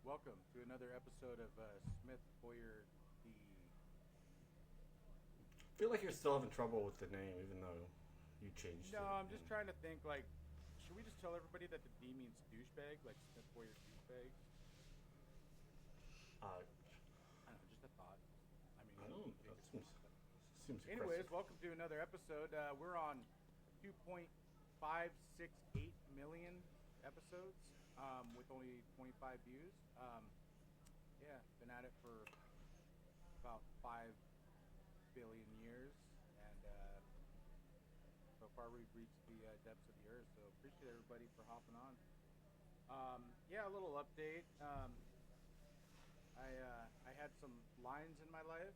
Welcome to another episode of Smith Boyer the. I feel like you're still having trouble with the name, even though you changed No, it. I'm just trying to think. Like, should we just tell everybody that the D means douchebag, like Smith Boyer douchebag? Uh, I don't know, just a thought. I mean, I don't. you think That it's seems wrong, but seems anyways, aggressive. welcome to another episode. We're on 2.568 million episodes with only 25 views. Yeah, been at it for about 5 billion years, and so far we've reached the depths of the earth. So appreciate everybody for hopping on. Yeah, a little update. I had some lines in my life.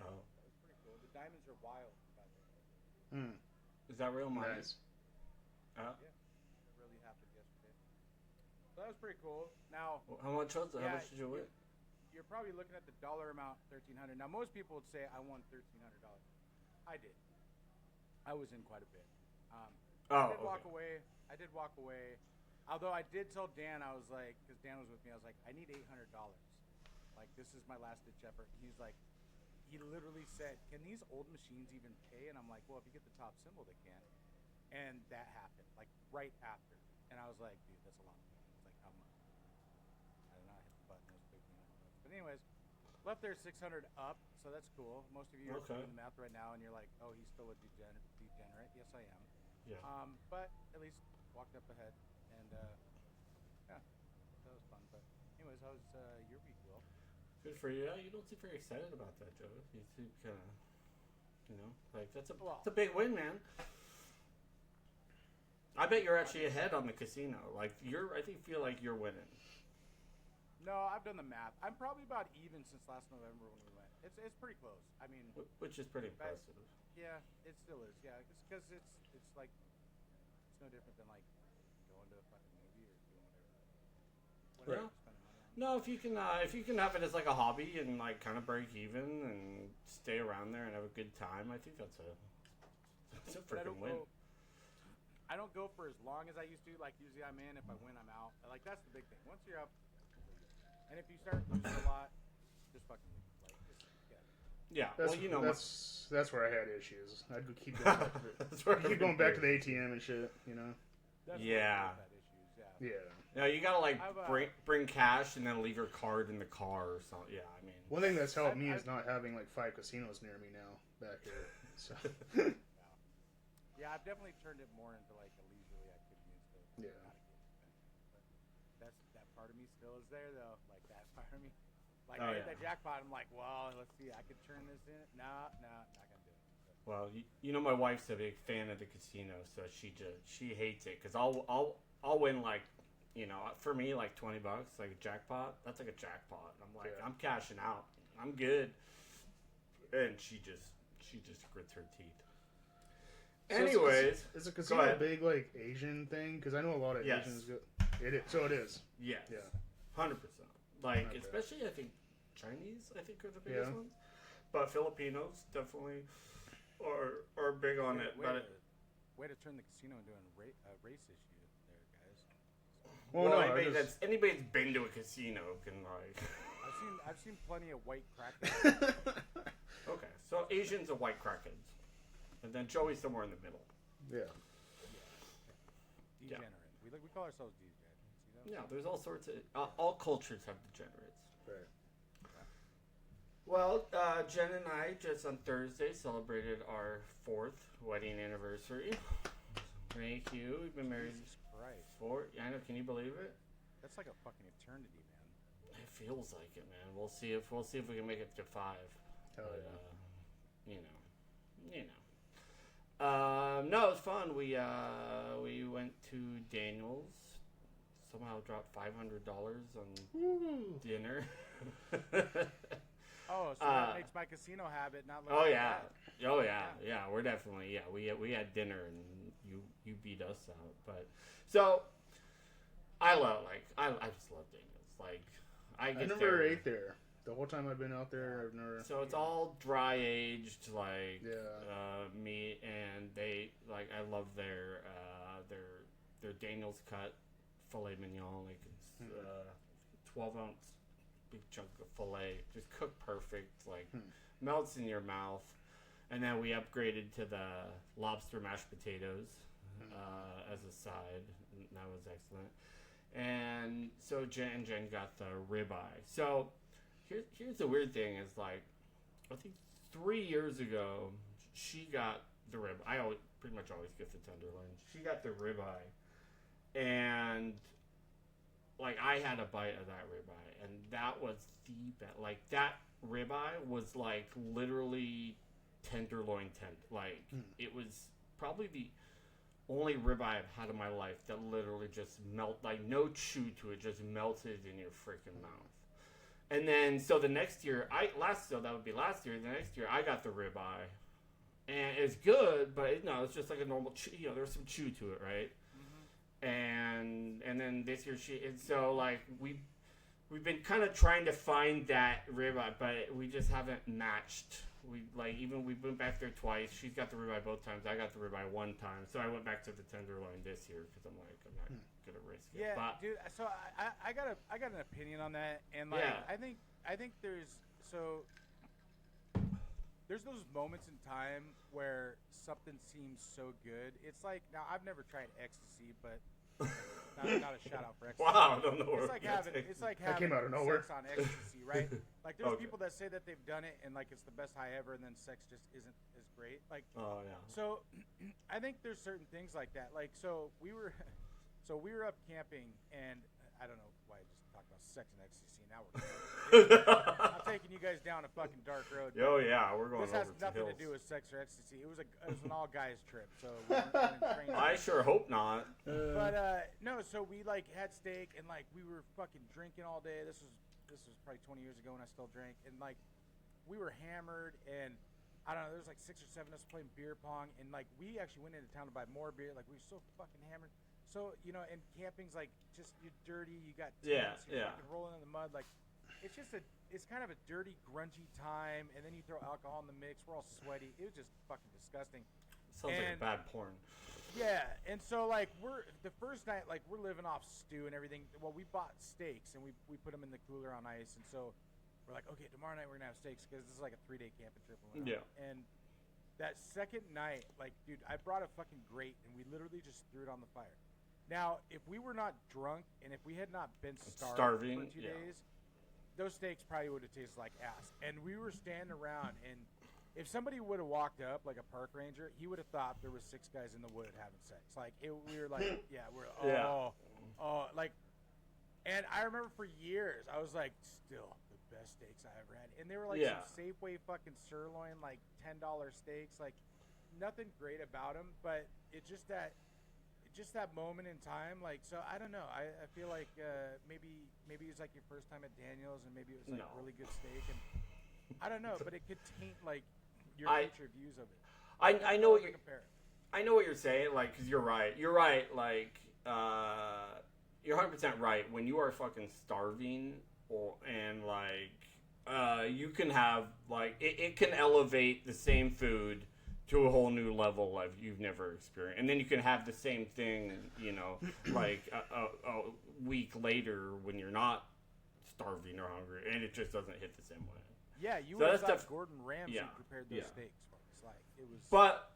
Oh, That was pretty cool. The diamonds are wild, by the way. Mm, is that real money? nice. Yeah, it really happened yesterday. So that was pretty cool. Now, How much was it? How yeah, much did you win? you're probably looking at the dollar amount, 1,300. Now, most people would say I won $1,300. I did. I was in quite a bit. I Oh, did walk okay. away. I did walk away. Although I did tell Dan, I was like, because Dan was with me, I was like, I need $800. Like, this is my last ditch effort. And he's like, he literally said, can these old machines even pay? And I'm like, well, if you get the top symbol, they can. And that happened, like right after. And I was like, dude, that's a lot of money. It's like, how much? I don't know. I hit the button. It was $1,500. But anyways, left there 600 up, so that's cool. Most of you are Okay. doing the math right now, and you're like, oh, he's still a degenerate. Yes, I am. Yeah. But at least walked up ahead, and yeah, that was fun. But anyways, how was your week, Will? Good for you. Yeah, you don't seem very excited about that, Joe. You seem kind of, like Well, that's a big win, man. I bet you're actually ahead on the casino. Like I feel like you're winning. no, I've done the math. I'm probably about even since last November when we went. It's pretty close. I mean, Which is pretty But- impressive. yeah, it still is. Yeah, it's because it's like it's no different than like going to a fucking movie or doing whatever Yeah. you're spending money on. No, if you can have it as like a hobby and like kind of break even and stay around there and have a good time, I think that's a But I freaking don't win. go. I don't go for as long as I used to. Like usually I'm in. If I win, I'm out. Like that's the big thing. Once you're up, leave. And if you start losing a lot, just fucking leave. Like just, yeah. Yeah, That's, well, that's where I had issues. I'd go keep going back to the, that's where keep going back to the ATM and shit. You know. That's Yeah. I've had issues. Yeah. Yeah. Yeah, you gotta like I've, bring cash and then leave your card in the car or something. Yeah, I mean, One thing that's helped me I- is not having like 5 casinos near me now back here. So. Yeah, I've definitely turned it more into like a leisurely activity instead of Yeah. not a game expensive. But that part of me still is there though. Like that part of me. Like Oh, I hit yeah. that jackpot. I'm like, well, let's see. I could turn this in. No, not gonna do it. But, well, my wife's a big fan of the casino, so she hates it because I'll win like, for me like $20 like a jackpot. That's like a jackpot. I'm like, Yeah. I'm cashing out. I'm good, and she just grits her teeth. So Anyways, is a go casino a ahead. big like Asian thing? Because I know a lot of Yes. Asians go. It is. So it is. Yes. Yeah. 100%. Like, Okay. especially, I think, Chinese, I think, are the biggest Yeah. ones. But Filipinos definitely are big on it. way, But way to turn the casino into a race issue there, guys. Well, no, anybody I just- anybody's been to a casino can, like... I've seen plenty of white crackers. Okay, so Asians are white crackheads. And then Joey's somewhere in the middle. yeah. Degenerate. We call ourselves degenerate. See that? Yeah, there's all sorts of... all cultures have degenerates. Right. Well, Jen and I just on Thursday celebrated our 4th wedding anniversary. Thank you. We've been married Jesus Christ. 4... I know, can you believe it? That's like a fucking eternity, man. It feels like it, man. We'll see if we can make it to 5. Hell But, yeah. No, it was fun. We went to Daniel's. Somehow dropped $500 on Woo. dinner. Oh, so that makes my casino habit not look Oh like yeah, that. oh yeah. We're definitely We had dinner and you beat us out. But so I just love Daniel's. Like I I never there. ate there. The whole time I've been out there, I've never. So it's all dry aged, like Yeah. meat, and they like. I love their Daniel's cut filet mignon, like it's 12-ounce big chunk of filet, just cooked perfect, like melts in your mouth. And then we upgraded to the lobster mashed potatoes as a side. And that was excellent. And so Jen got the ribeye. So here's the weird thing is, like, I think 3 years ago she got the rib. I pretty much always get the tenderloin. She got the ribeye, and like I had a bite of that ribeye, and that was the best. Like that ribeye was like literally tenderloin like it was probably the only ribeye I've had in my life that literally just like no chew to it, just melted in your freaking mouth. And then so the next year, that would be last year. The next year I got the ribeye, and it's good, but it's just like a normal chew. There's some chew to it, right? And then this year so like we've been kind of trying to find that ribeye, but we just haven't matched. We went back there twice. She's got the ribeye both times. I got the ribeye one time. So I went back to the tenderloin this year because I'm not gonna risk it. Yeah, but, dude. So I got an opinion on that, and like I think there's those moments in time where something seems so good. It's like, now I've never tried ecstasy, but not a shout out for ecstasy. Wow, I don't know. It's like having that came out of nowhere. sex on ecstasy, right? Like there's people that say that they've done it and like it's the best high ever, and then sex just isn't as great. Like, oh yeah. So I think there's certain things like that. Like so we were up camping, and I don't know why I just talked about sex and ecstasy. Now I'm taking you guys down a fucking dark road. Oh yeah, we're going. This has over nothing hills. to do with sex or ecstasy. It was an all guys trip, so we weren't trained. I sure hope not. But no, so we like had steak, and like we were fucking drinking all day. This was probably 20 years ago when I still drank, and like we were hammered, and I don't know, there was like 6 or 7 of us playing beer pong, and like we actually went into town to buy more beer. Like we were so fucking hammered. So, and camping's like just you're dirty, you got tents, you're fucking rolling in the mud. Like it's kind of a dirty, grungy time, and then you throw alcohol in the mix. We're all sweaty. It was just fucking disgusting. Sounds like a bad porn. Yeah, and so like the first night, like we're living off stew and everything. Well, we bought steaks and we put them in the cooler on ice, and so we're like, okay, tomorrow night we're gonna have steaks because this is like a 3-day camping trip. And that second night, like, dude, I brought a fucking grate and we literally just threw it on the fire. Now, if we were not drunk and if we had not been starving for 2 days, those steaks probably would have tasted like ass. And we were standing around, and if somebody would have walked up, like a park ranger, he would have thought there was 6 guys in the wood having sex. Like, we were like, like, and I remember for years, I was like, still the best steaks I ever had. And they were like some Safeway fucking sirloin, like $10 steaks, like nothing great about them, but it's just that moment in time, like, so I don't know. I feel like maybe it was like your first time at Daniel's, and maybe it was like really good steak, and I don't know, but it could taint like your future views of it. I know what you're saying, like, because you're right. Like, you're 100% right. When you are fucking starving, and like, you can have like it can elevate the same food to a whole new level like you've never experienced. And then you can have the same thing, like a week later when you're not starving or hungry, and it just doesn't hit the same way. Yeah, you would have thought Gordon Ramsay prepared those steaks for us. Like, it was... But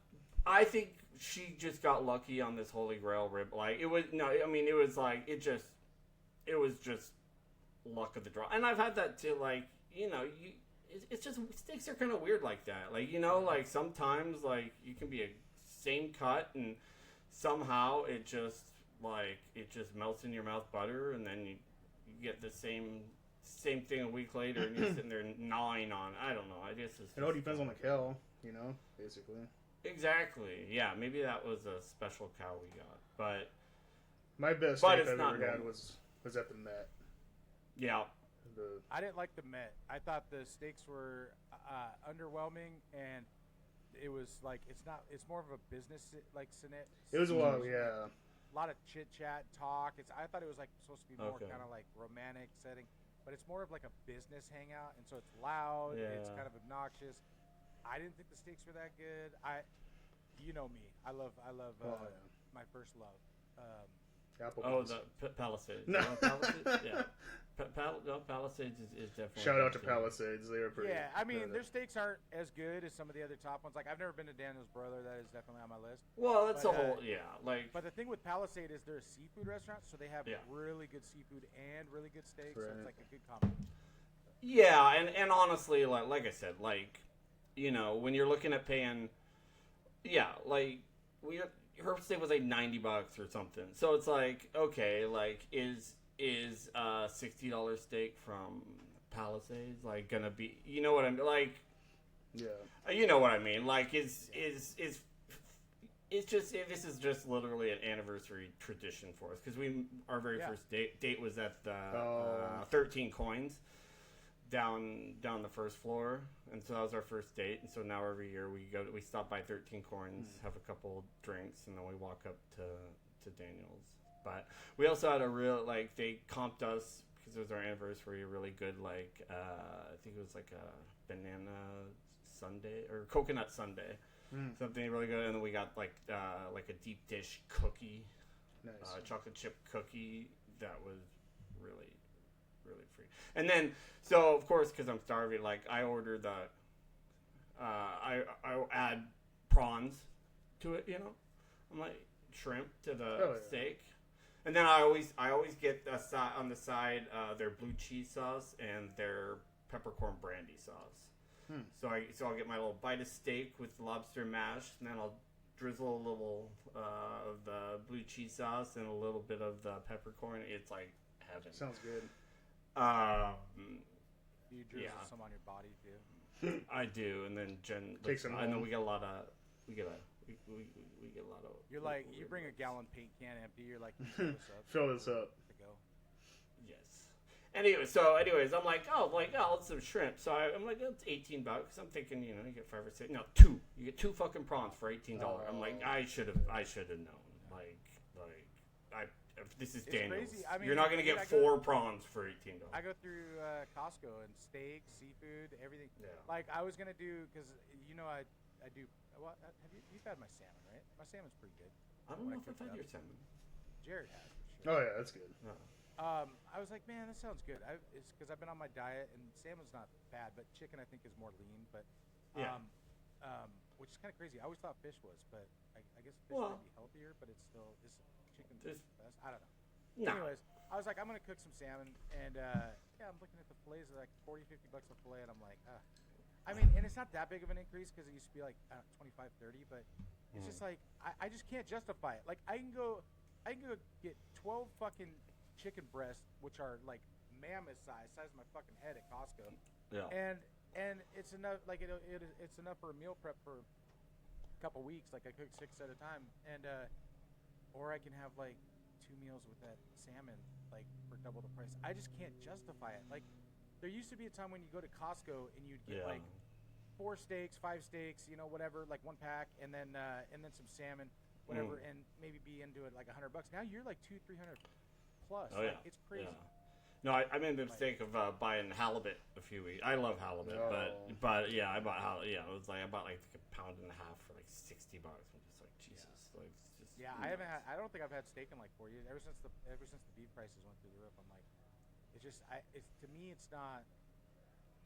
I think she just got lucky on this Holy Grail rib. Like, it was... No, I mean, it was like... It was just luck of the draw. And I've had that too, like, it's just, steaks are kind of weird like that. Like, like sometimes, like, you can be a same cut and somehow it just melts in your mouth butter, and then you get the same thing a week later and you're sitting there gnawing on. I don't know. I guess it all depends on the cow, basically. Exactly. Yeah, maybe that was a special cow we got. But my best steak I've ever had was at the Met. Yeah. I didn't like the Met. I thought the steaks were underwhelming, and it was like it's more of a business like Sinet. It was a lot of chit chat, talk. I thought it was like supposed to be more kind of like romantic setting, but it's more of like a business hangout, and so it's loud. Yeah. It's kind of obnoxious. I didn't think the steaks were that good. You know me. I love my first love. Applebee's. The Palisades. No. Palisades? Yeah. Palisades is definitely. Shout out to good, too. Palisades. They were pretty. Yeah, I mean, their steaks aren't as good as some of the other top ones. Like, I've never been to Daniel's Brother. That is definitely on my list. Well, that's But, a whole like. But the thing with Palisade is they're a seafood restaurant, so they have Yeah. really good seafood and really good steaks. So Right. it's like a good combination. Yeah, and honestly, like I said, like, you know, when you're looking at paying, like her steak was like $90 or something. So it's like, okay, like is a $60 steak from Palisades like gonna be? You know what I'm like? Yeah. You know what I mean? Like, is it's just this is just literally an anniversary tradition for us because our very first date was at the 13 Coins down the first floor, and so that was our first date. And so now every year we stop by 13 Coins, have a couple drinks, and then we walk up to Daniel's. But we also had a real like they comped us because it was our anniversary. A really good like I think it was like a banana sundae or coconut sundae. Something really good, and then we got like a deep dish cookie, Nice. Chocolate chip cookie that was really, really free. And then, so of course, because I'm starving, like I ordered I add prawns to it, you know. I'm like shrimp to the steak, and then I always get on the side their blue cheese sauce and their peppercorn brandy sauce. So I'll get my little bite of steak with lobster mash, and then I'll drizzle a little of the blue cheese sauce and a little bit of the peppercorn. It's like heaven. Sounds good. Do you drizzle some on your body too? I do, and then Jen. Take some I know home. we get a lot of. We get a lot of. You're like, you bring a gallon paint can empty. You're like, fill this up. Fill this up. To go. Yes. Anyways, I'm like, let's some shrimp. So I'm like, it's $18. I'm thinking, you know, you get 5 or 6. No, 2. You get 2 fucking prawns for $18. I'm like, I should have known. Like, if this is It's Daniel's. crazy. I mean, you're not gonna dude, get 4 prawns for $18. I go through Costco and steak, seafood, everything. Yeah. Like I was gonna do because you know I do. Well, you've had my salmon, right? My salmon's pretty good. I don't When know if cook I've it had up. your salmon. Jared has for sure. Oh yeah, that's good. No. I was like, man, that sounds good. It's because I've been on my diet, and salmon's not bad, but chicken I think is more lean. But which is kind of crazy. I always thought fish was, but I guess fish might be healthier, but it's still chicken's the best. I don't know. No. Anyways, I was like, I'm gonna cook some salmon, and I'm looking at the fillets, they're like $40, $50 a fillet, and I'm like, I mean, and it's not that big of an increase because it used to be like 25, 30, but it's just like I just can't justify it. Like I can go get 12 fucking chicken breasts, which are like mammoth size of my fucking head at Costco. Yeah. And it's enough. Like it's enough for a meal prep for a couple weeks. Like I cook 6 at a time, and or I can have like 2 meals with that salmon, like for double the price. I just can't justify it. Like there used to be a time when you go to Costco and you'd get like 4 steaks, 5 steaks, you know, whatever, like 1 pack, and then some salmon, whatever, and maybe be into it like $100. Now you're like $200-300 plus. Oh, like, yeah. It's crazy. Yeah. No, I made the mistake of buying halibut a few weeks. I love halibut, but yeah, I bought halibut. Yeah, it was like I bought like a pound and a half for like $60. I'm just like Jesus, like it's just. Yeah, I don't think I've had steak in like 4 years. Ever since the beef prices went through the roof, I'm like, it's just to me it's not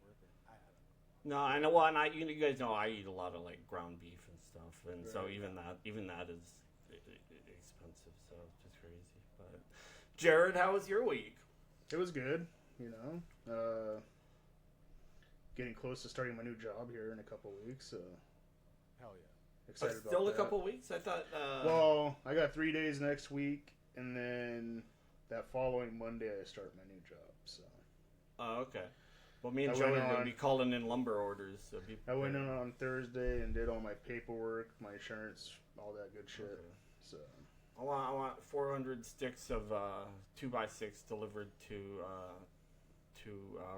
worth it. I don't know. No, I know. Well, and you guys know I eat a lot of like ground beef and stuff, and so even that is expensive. So it's just crazy. But Jared, how was your week? It was good, you know. Getting close to starting my new job here in a couple weeks. So Hell yeah. excited about Still that. a couple weeks. I thought. Well, I got 3 days next week, and then that following Monday I start my new job. So. Oh, okay. Well, me and I Joey went are going to on- be calling in lumber orders. So I went in on Thursday and did all my paperwork, my insurance, all that good shit. Okay. So. I want 400 sticks of 2x6 delivered to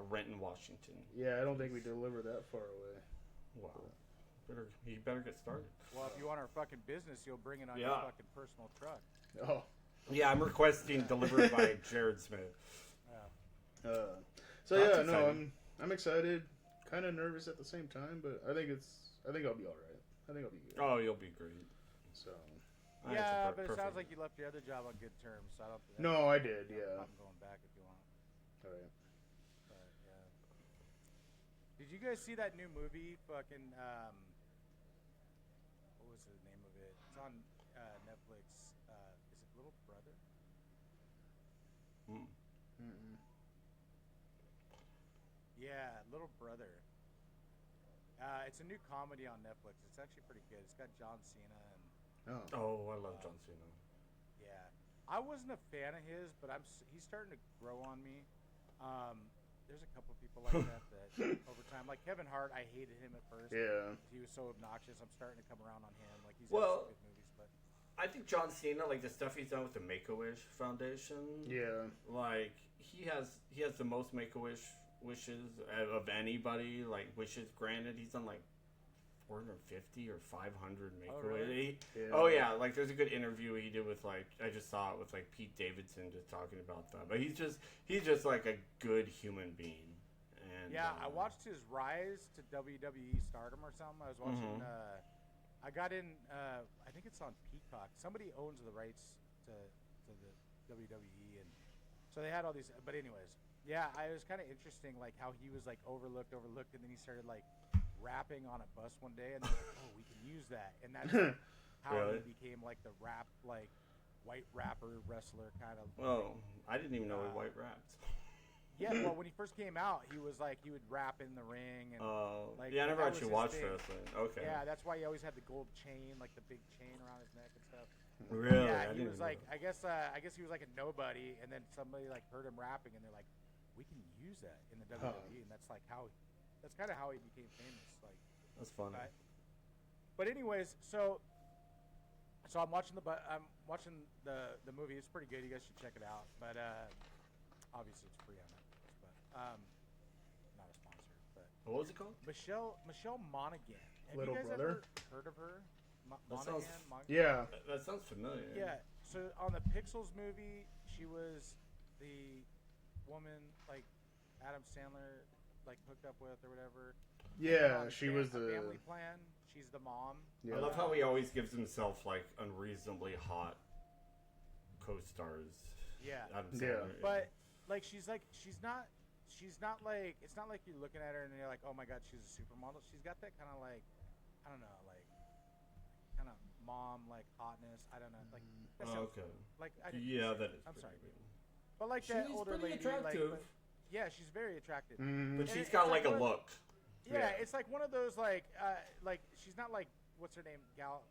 Renton, Washington. Yeah, I don't think we deliver that far away. Wow. You better get started. Well, if you want our fucking business, you'll bring it on your fucking personal truck. Oh. Yeah, I'm requesting delivered by Jared Smith. Yeah. So That's yeah, no, exciting. I'm excited, kind of nervous at the same time, but I think I'll be all right. I think I'll be good. Oh, you'll be great. So. Yeah, but it sounds like you left your other job on good terms, so I don't. No, I did. Yeah. I'm going back if you want. Right. But yeah. Did you guys see that new movie? Fucking what was the name of it? It's on Netflix. Is it Little Brother? Mm. Mm-mm. Yeah, Little Brother. It's a new comedy on Netflix. It's actually pretty good. It's got John Cena and Oh. Oh, I love John Cena. yeah. I wasn't a fan of his, but he's starting to grow on me. There's a couple people like that over time, like Kevin Hart, I hated him at first. Yeah. He was so obnoxious. I'm starting to come around on him. Like he's Well, had some good movies, but I think John Cena, like the stuff he's done with the Make-A-Wish Foundation, Yeah. like he has the most Make-A-Wish wishes of anybody. Like wishes granted, he's done like 450 or 500 Make-A-Wish. really? Yeah. Oh yeah, like there's a good interview he did with like I just saw it with like Pete Davidson just talking about that. But he's just like a good human being. And yeah, I watched his rise to WWE stardom or something. I was watching. I got in. I think it's on Peacock. Somebody owns the rights to the WWE, and so they had all these. But anyways, yeah, it was kind of interesting, like how he was like overlooked, and then he started like rapping on a bus one day, and they're like, oh, we can use that, and that's how Really? he became like the rap, like white rapper wrestler kind of. Oh, I didn't even know he white rapped. Yeah, well, when he first came out, he was like he would rap in the ring, and like, yeah, I never that was actually his watched thing. wrestling. Okay. Yeah, that's why he always had the gold chain, like the big chain around his neck and stuff. Really? Yeah, I he didn't was like, know. I guess he was like a nobody, and then somebody like heard him rapping, and they're like, we can use that in the WWE, and that's like that's kind of how he became famous. Like, That's funny. but anyways, so I'm watching the movie. It's pretty good. You guys should check it out. But obviously it's free on Netflix. But not a sponsor. But What was it called? Michelle Monaghan. Have Little you guys Brother? ever heard of her? That sounds- Monaghan? Yeah. That sounds familiar. Yeah. So on the Pixels movie, she was the woman like Adam Sandler like hooked up with or whatever. Yeah, On she was the. Family Plan. She's the mom. Yeah. I love how he always gives himself like unreasonably hot co-stars. Yeah. Adam Yeah. Sandler, But like she's not like it's not like you're looking at her and you're like, oh my god, she's a supermodel. She's got that kind of like, I don't know, like kind of mom like hotness. I don't know, like that sounds, okay. like I didn't Yeah, say that it. is. I'm pretty sorry, good. but like that She's older pretty lady, like attractive. yeah, she's very attractive. Mhm. But And she's it's got like like a one of- look. Yeah, Yeah. it's like one of those like she's not like what's her name Gadal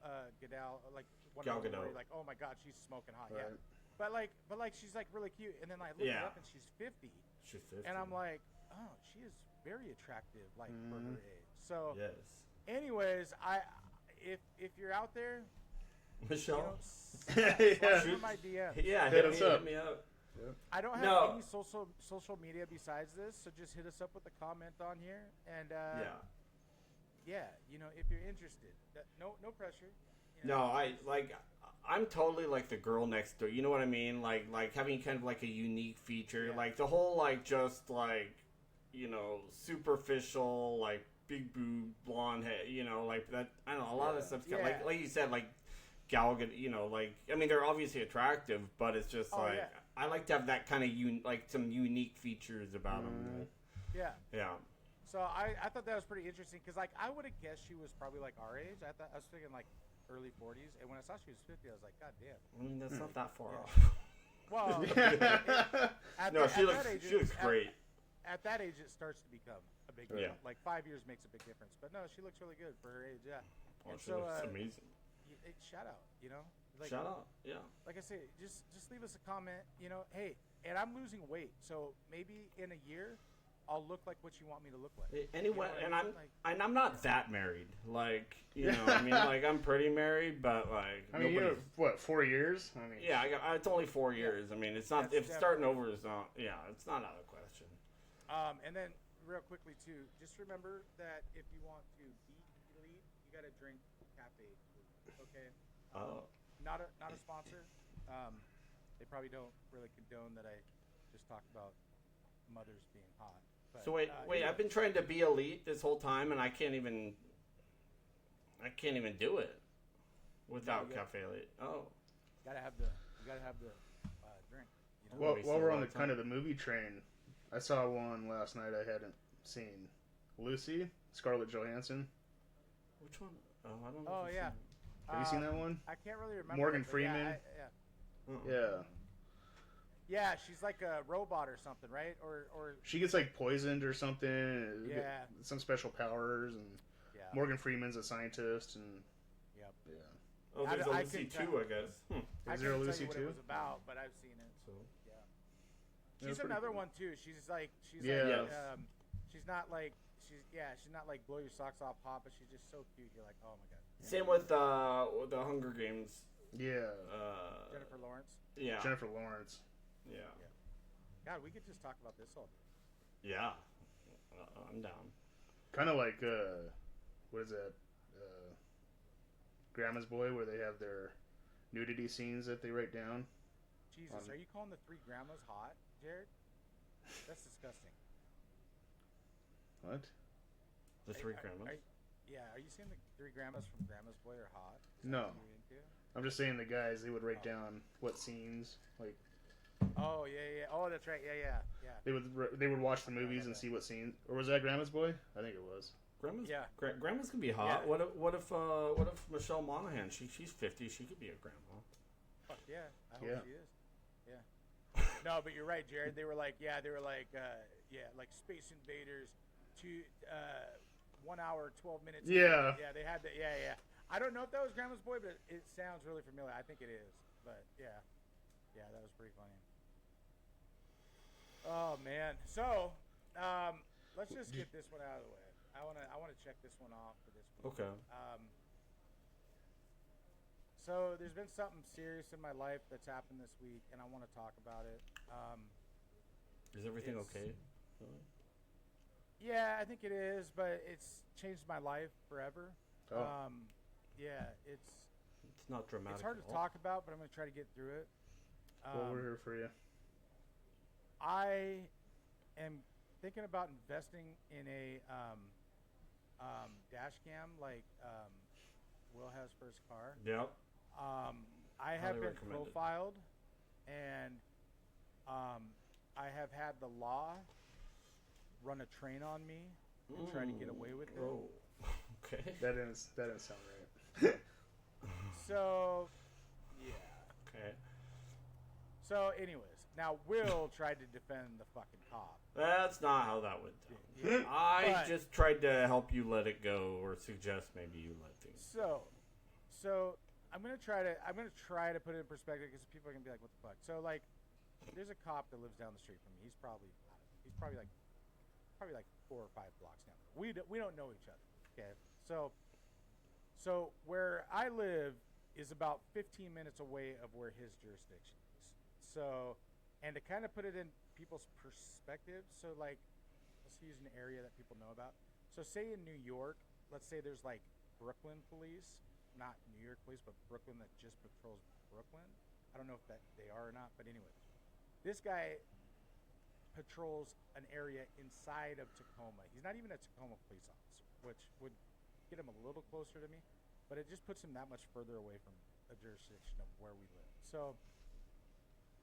like one Gal of those where Gadot. you're like, oh my god, she's smoking hot. Right. Yeah. But like she's like really cute, and then I look her Yeah. up and she's 50, She's 50. and I'm like, oh, she is very attractive, like for her age. So, Yes. anyways, if you're out there, you know, Michelle. slide Yeah. through my DM. Yeah, Hit hit us me, up. hit me up. I don't have No. any social media besides this, so just hit us up with a comment on here, and yeah, you know, if you're interested, no pressure. You know, No, I'm totally like the girl next door. You know what I mean? Like having kind of like a unique feature, Yeah. like the whole like just like, you know, superficial like big boob blonde head. You know, like that. I don't know. A lot of stuff's got, Yeah. like you said, like Gal Gadot. You know, like I mean, they're obviously attractive, but it's just Oh, like yeah. I like to have that kind of like some unique features about them. yeah. Yeah. So I thought that was pretty interesting because like I would have guessed she was probably like our age. I was thinking like early 40s, and when I saw she was 50, I was like, God damn. I mean, that's not that far Yeah. off. Well, No, she looks that age, she looks great. At that age, it starts to become a big Yeah. deal. Like 5 years makes a big difference. But no, she looks really good for her age. Yeah. Oh, And she so, looks amazing. Shout out. You know. Like, Shout out. Yeah. Like I say, just leave us a comment. You know, hey, and I'm losing weight, so maybe in a year, I'll look like what you want me to look like. Anyway, You know what I and mean? I'm not that married. Like, you know, I mean, like I'm pretty married, but like I mean, you know, what, 4 years? I mean, yeah, it's only 4 years. I mean, it's not That's if starting over is not. Yeah, it's not out of question. And then real quickly too, just remember that if you want to beat elite, you got to drink cafe food. Okay. Oh. Not a sponsor. They probably don't really condone that I just talked about mothers being hot. But, So wait, anyway. I've been trying to be elite this whole time, and I can't even do it without Yeah. cafe elite. Oh. You gotta have the drink. You know? Well, We while see we're a on lot the of kind time. of the movie train, I saw one last night I hadn't seen. Lucy, Scarlett Johansson. Which one? Oh, I don't know. Oh, if I've yeah. seen it. Have you seen that one? I can't really remember. Morgan it, but yeah, Freeman. Yeah, Yeah. yeah, she's like a robot or something, right? Or She gets like poisoned or something. Yeah. Some special powers, and yeah. Morgan Freeman's a scientist, and Yep. yeah. Oh, there's a I Lucy couldn't too, I guess. I Is there a couldn't Lucy tell you what too? it was about, but I've seen it. So. Yeah. Yeah, She's pretty another cool. one too. She's like Yes. she's not like she's not like blow your socks off hot, but she's just so cute. You're like, oh my god. Same with the Hunger Games. Yeah. Jennifer Lawrence. Yeah. Jennifer Lawrence. Yeah. God, we could just talk about this all day. Yeah. I'm down. Kind of like what is that? Grandma's Boy, where they have their nudity scenes that they write down. Jesus, are you calling the three grandmas hot, Jared? That's disgusting. What? The three grandmas. Are you saying the three grandmas from Grandma's Boy are hot? Is that No. what you're into? I'm just saying the guys, they would write down what scenes, like Oh yeah. Oh, that's right. Yeah. they would watch the movies and see what scene, or was that Grandma's Boy? I think it was. Grandmas. Yeah. Grandmas can be hot. Yeah. What if Michelle Monaghan? She's 50. She could be a grandma. Fuck yeah. I hope Yeah. she is. Yeah. No, but you're right, Jared. They were like like Space Invaders, 1 hour 12 minutes. Yeah. Yeah, they had that. Yeah. I don't know if that was Grandma's Boy, but it sounds really familiar. I think it is. But yeah, that was pretty funny. Oh man. So, let's just get this one out of the way. I wanna check this one off for this week. Okay. So there's been something serious in my life that's happened this week, and I want to talk about it. Is everything it's- okay? Yeah, I think it is, but it's changed my life forever. Oh. Yeah, it's not dramatic. hard to at all. talk about, but I'm gonna try to get through it. Well, we're here for you. I am thinking about investing in a dash cam like Will has for his car. Yep. I have Highly been recommended. profiled, and I have had the law run a train on me and try to get away with it. Oh. Okay. That didn't sound right. So, yeah. Okay. So, anyways, now Will tried to defend the fucking cop. That's not how that went down. Yeah. I But- just tried to help you let it go, or suggest maybe you let things. So I'm gonna try to put it in perspective because people are gonna be like, "What the fuck?" So like, there's a cop that lives down the street from me. He's probably like 4 or 5 blocks down. We don't know each other. Okay, so where I live is about 15 minutes away of where his jurisdiction is. So, and to kind of put it in people's perspective, so like, let's use an area that people know about. So say in New York, let's say there's like Brooklyn police, not New York police, but Brooklyn that just patrols Brooklyn. I don't know if that they are or not, but anyway, this guy patrols an area inside of Tacoma. He's not even a Tacoma police officer, which would get him a little closer to me, but it just puts him that much further away from a jurisdiction of where we live. So,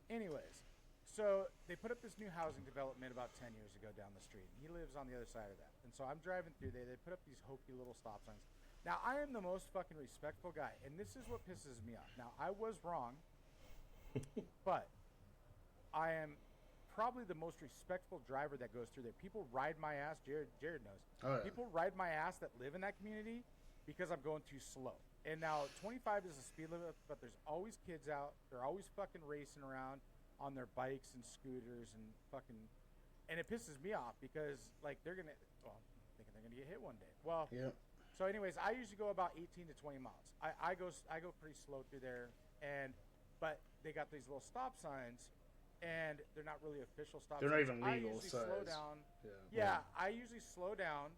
anyways, so they put up this new housing development about 10 years ago down the street. He lives on the other side of that. And so I'm driving through there. They put up these hokey little stop signs. Now, I am the most fucking respectful guy, and this is what pisses me off. Now, I was wrong, but I am probably the most respectful driver that goes through there. People ride my ass. Jared knows. Oh, yeah. People ride my ass that live in that community because I'm going too slow. And now 25 is the speed limit, but there's always kids out. They're always fucking racing around on their bikes and scooters and fucking, and it pisses me off because like thinking they're gonna get hit one day. Well, Yeah. so anyways, I usually go about 18 to 20 miles. I go pretty slow through there, but they got these little stop signs, and they're not really official stop They're not signs. even I legal usually slow size. down. Yeah. I usually slow down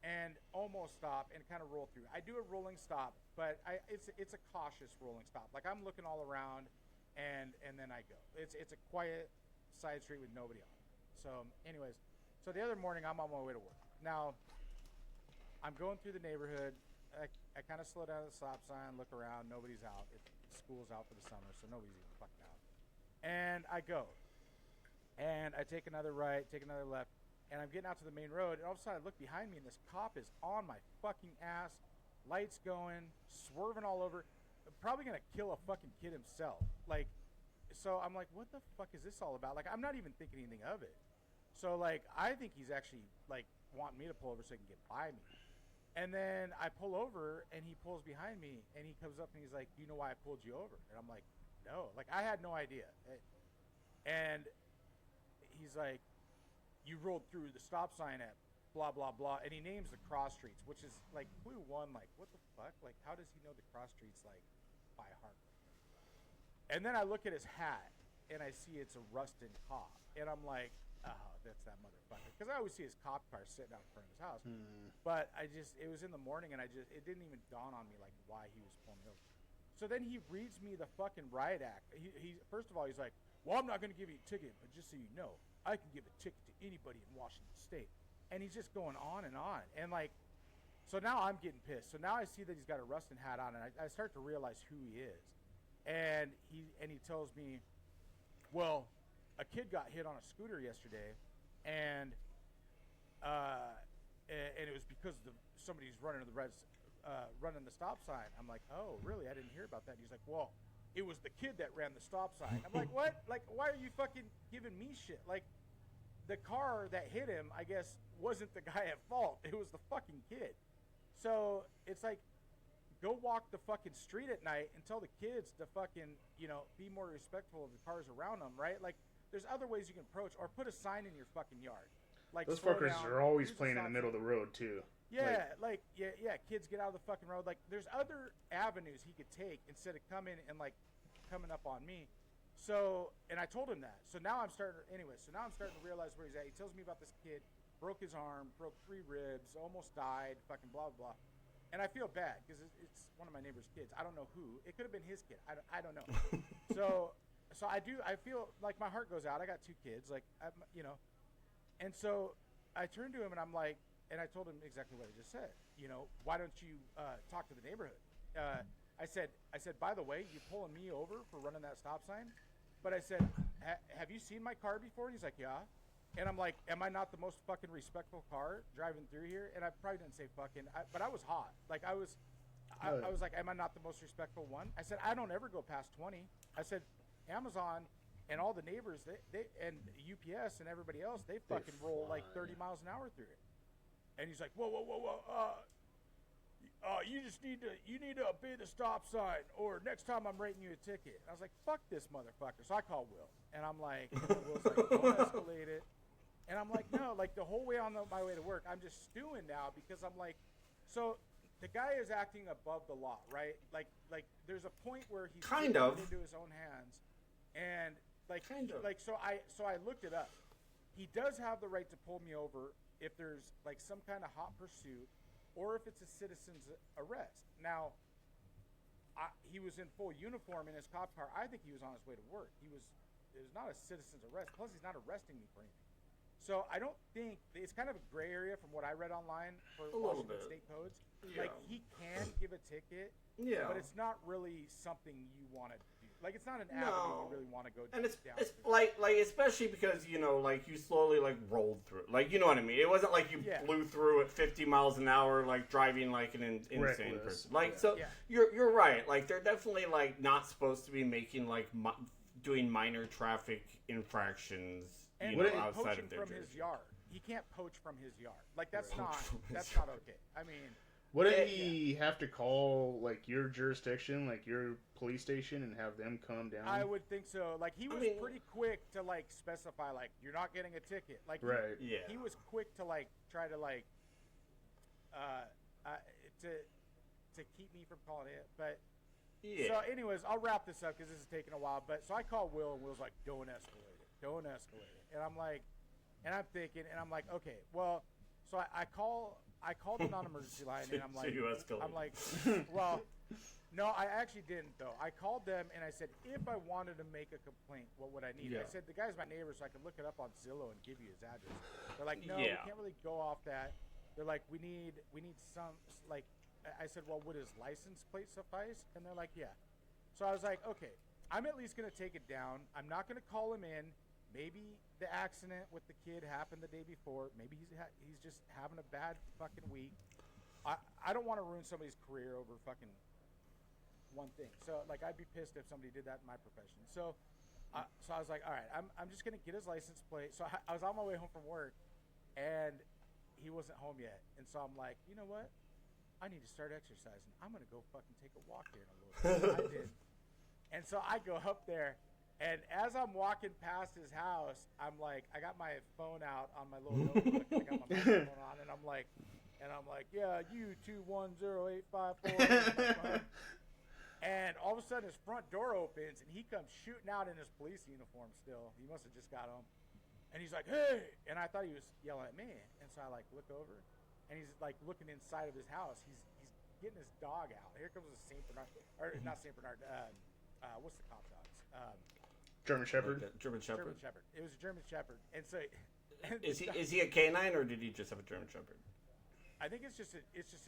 and almost stop and kind of roll through. I do a rolling stop, but it's a cautious rolling stop. Like I'm looking all around, and then I go. It's a quiet side street with nobody on it. So anyways, so the other morning I'm on my way to work. Now I'm going through the neighborhood. I kind of slow down at the stop sign, look around. Nobody's out. School's out for the summer, so nobody's even fucking out. And I go. And I take another right, take another left, and I'm getting out to the main road, and all of a sudden I look behind me, and this cop is on my fucking ass, lights going, swerving all over, probably gonna kill a fucking kid himself. Like, so I'm like, what the fuck is this all about? Like, I'm not even thinking anything of it. So, like, I think he's actually, like, wanting me to pull over so he can get by me. And then I pull over, and he pulls behind me, and he comes up, and he's like, do you know why I pulled you over? And I'm like, no. Like, I had no idea. And he's like, you rolled through the stop sign at blah, blah, blah. And he names the cross streets, which is, like, clue one. Like, what the fuck? Like, how does he know the cross streets, like, by heart? And then I look at his hat, and I see it's a Rustin cop. And I'm like, oh, that's that motherfucker. Because I always see his cop car sitting out in front of his house. But it was in the morning, and it didn't even dawn on me, like, why he was pulling me over. So then he reads me the fucking riot act. He first of all, he's like, well, I'm not going to give you a ticket, but just so you know, I can give a ticket to anybody in Washington State. And he's just going on and on. And, like, so now I'm getting pissed. So now I see that he's got a Rustin hat on, and I start to realize who he is. And he tells me, well, a kid got hit on a scooter yesterday, and it was because somebody's running the stop sign. I'm like, oh, really? I didn't hear about that. And he's like, well, it was the kid that ran the stop sign. I'm like, what? Like, why are you fucking giving me shit? Like, the car that hit him, I guess, wasn't the guy at fault. It was the fucking kid. So it's like, go walk the fucking street at night and tell the kids to fucking, be more respectful of the cars around them, right? Like, there's other ways you can approach, or put a sign in your fucking yard. Like, those fuckers down, are always playing in the middle of the road too. Yeah, kids get out of the fucking road. Like, there's other avenues he could take instead of coming up on me. So, and I told him that. So now I'm starting to realize where he's at. He tells me about this kid, broke his arm, broke 3 ribs, almost died, fucking blah, blah, blah. And I feel bad because it's one of my neighbor's kids. I don't know who. It could have been his kid. I don't know. So I feel like my heart goes out. I got 2 kids, like, and so I turned to him and I'm like, and I told him exactly what I just said. Why don't you talk to the neighborhood? I said, by the way, you pulling me over for running that stop sign? But I said, have you seen my car before? And he's like, yeah. And I'm like, am I not the most fucking respectful car driving through here? And I probably didn't say fucking, but I was hot. Like, I was like, am I not the most respectful one? I said, I don't ever go past 20. I said, Amazon and all the neighbors, they and UPS and everybody else, they fucking roll like 30 miles an hour through it. And he's like, whoa, you need to obey the stop sign, or next time I'm writing you a ticket. And I was like, fuck this motherfucker. So I call Will, and I'm like, Will's like, don't escalate it. And I'm like, no, like, the whole way on my way to work, I'm just stewing now because I'm like, so the guy is acting above the law, right? Like there's a point where he's kind of into his own hands, and so I looked it up. He does have the right to pull me over if there's like some kind of hot pursuit, or if it's a citizen's arrest. Now, he was in full uniform in his cop car. I think he was on his way to work. It was not a citizen's arrest. Plus, he's not arresting me for anything. So I don't think it's kind of a gray area from what I read online for Washington State codes. Yeah. Like, he can give a ticket, but it's not really something you want to do. Like, it's not an avenue you really want to go down. And it's like especially because like you slowly like rolled through. Like, you know what I mean? It wasn't like you blew through at 50 miles an hour, like driving like an insane person. Like, so you're right. Like, they're definitely like not supposed to be making like doing minor traffic infractions. And outside of their from his yard. He can't poach from his yard. Like, that's not okay. I mean, wouldn't he have to call like your jurisdiction, like your police station, and have them come down? I would think so. Like, he was pretty quick to like specify, like, you're not getting a ticket. Like, he was quick to like try to like to keep me from calling it. But so, anyways, I'll wrap this up because this is taking a while. But so I call Will, and Will's like, don't escalate it. Don't escalate it. And I'm like, and I'm thinking, and I'm like, okay, well, so I called the non-emergency line, and I'm like, well, no, I actually didn't though. I called them and I said, if I wanted to make a complaint, what would I need? I said, the guy's my neighbor, so I can look it up on Zillow and give you his address. They're like, no, we can't really go off that. They're like, we need some, like, I said, well, would his license plate suffice? And they're like, yeah. So I was like, okay, I'm at least going to take it down. I'm not going to call him in. maybe the accident with the kid happened the day before. Maybe he's just having a bad fucking week. I don't want to ruin somebody's career over fucking one thing. So like I'd be pissed if somebody did that in my profession. So I was like, all right, I'm just gonna get his license plate. So I was on my way home from work, and he wasn't home yet. And so I'm like, you know what? I need to start exercising. I'm gonna go fucking take a walk here in a little bit. So I did. And so I go up there, and as I'm walking past his house, I'm like, I got my phone out on my little notebook. I got my microphone on, and I'm like, yeah, you 210-854. And all of a sudden, his front door opens, and he comes shooting out in his police uniform still. He must have just got home. And he's like, hey! And I thought he was yelling at me. And so I, like, look over, and he's, like, looking inside of his house. He's getting his dog out. Here comes a St. Bernard. Or not St. Bernard. What's the cop dogs? German Shepherd? German Shepherd. German Shepherd. It was a German Shepherd. And so... Is he a canine, or did he just have a German Shepherd? I think it's just a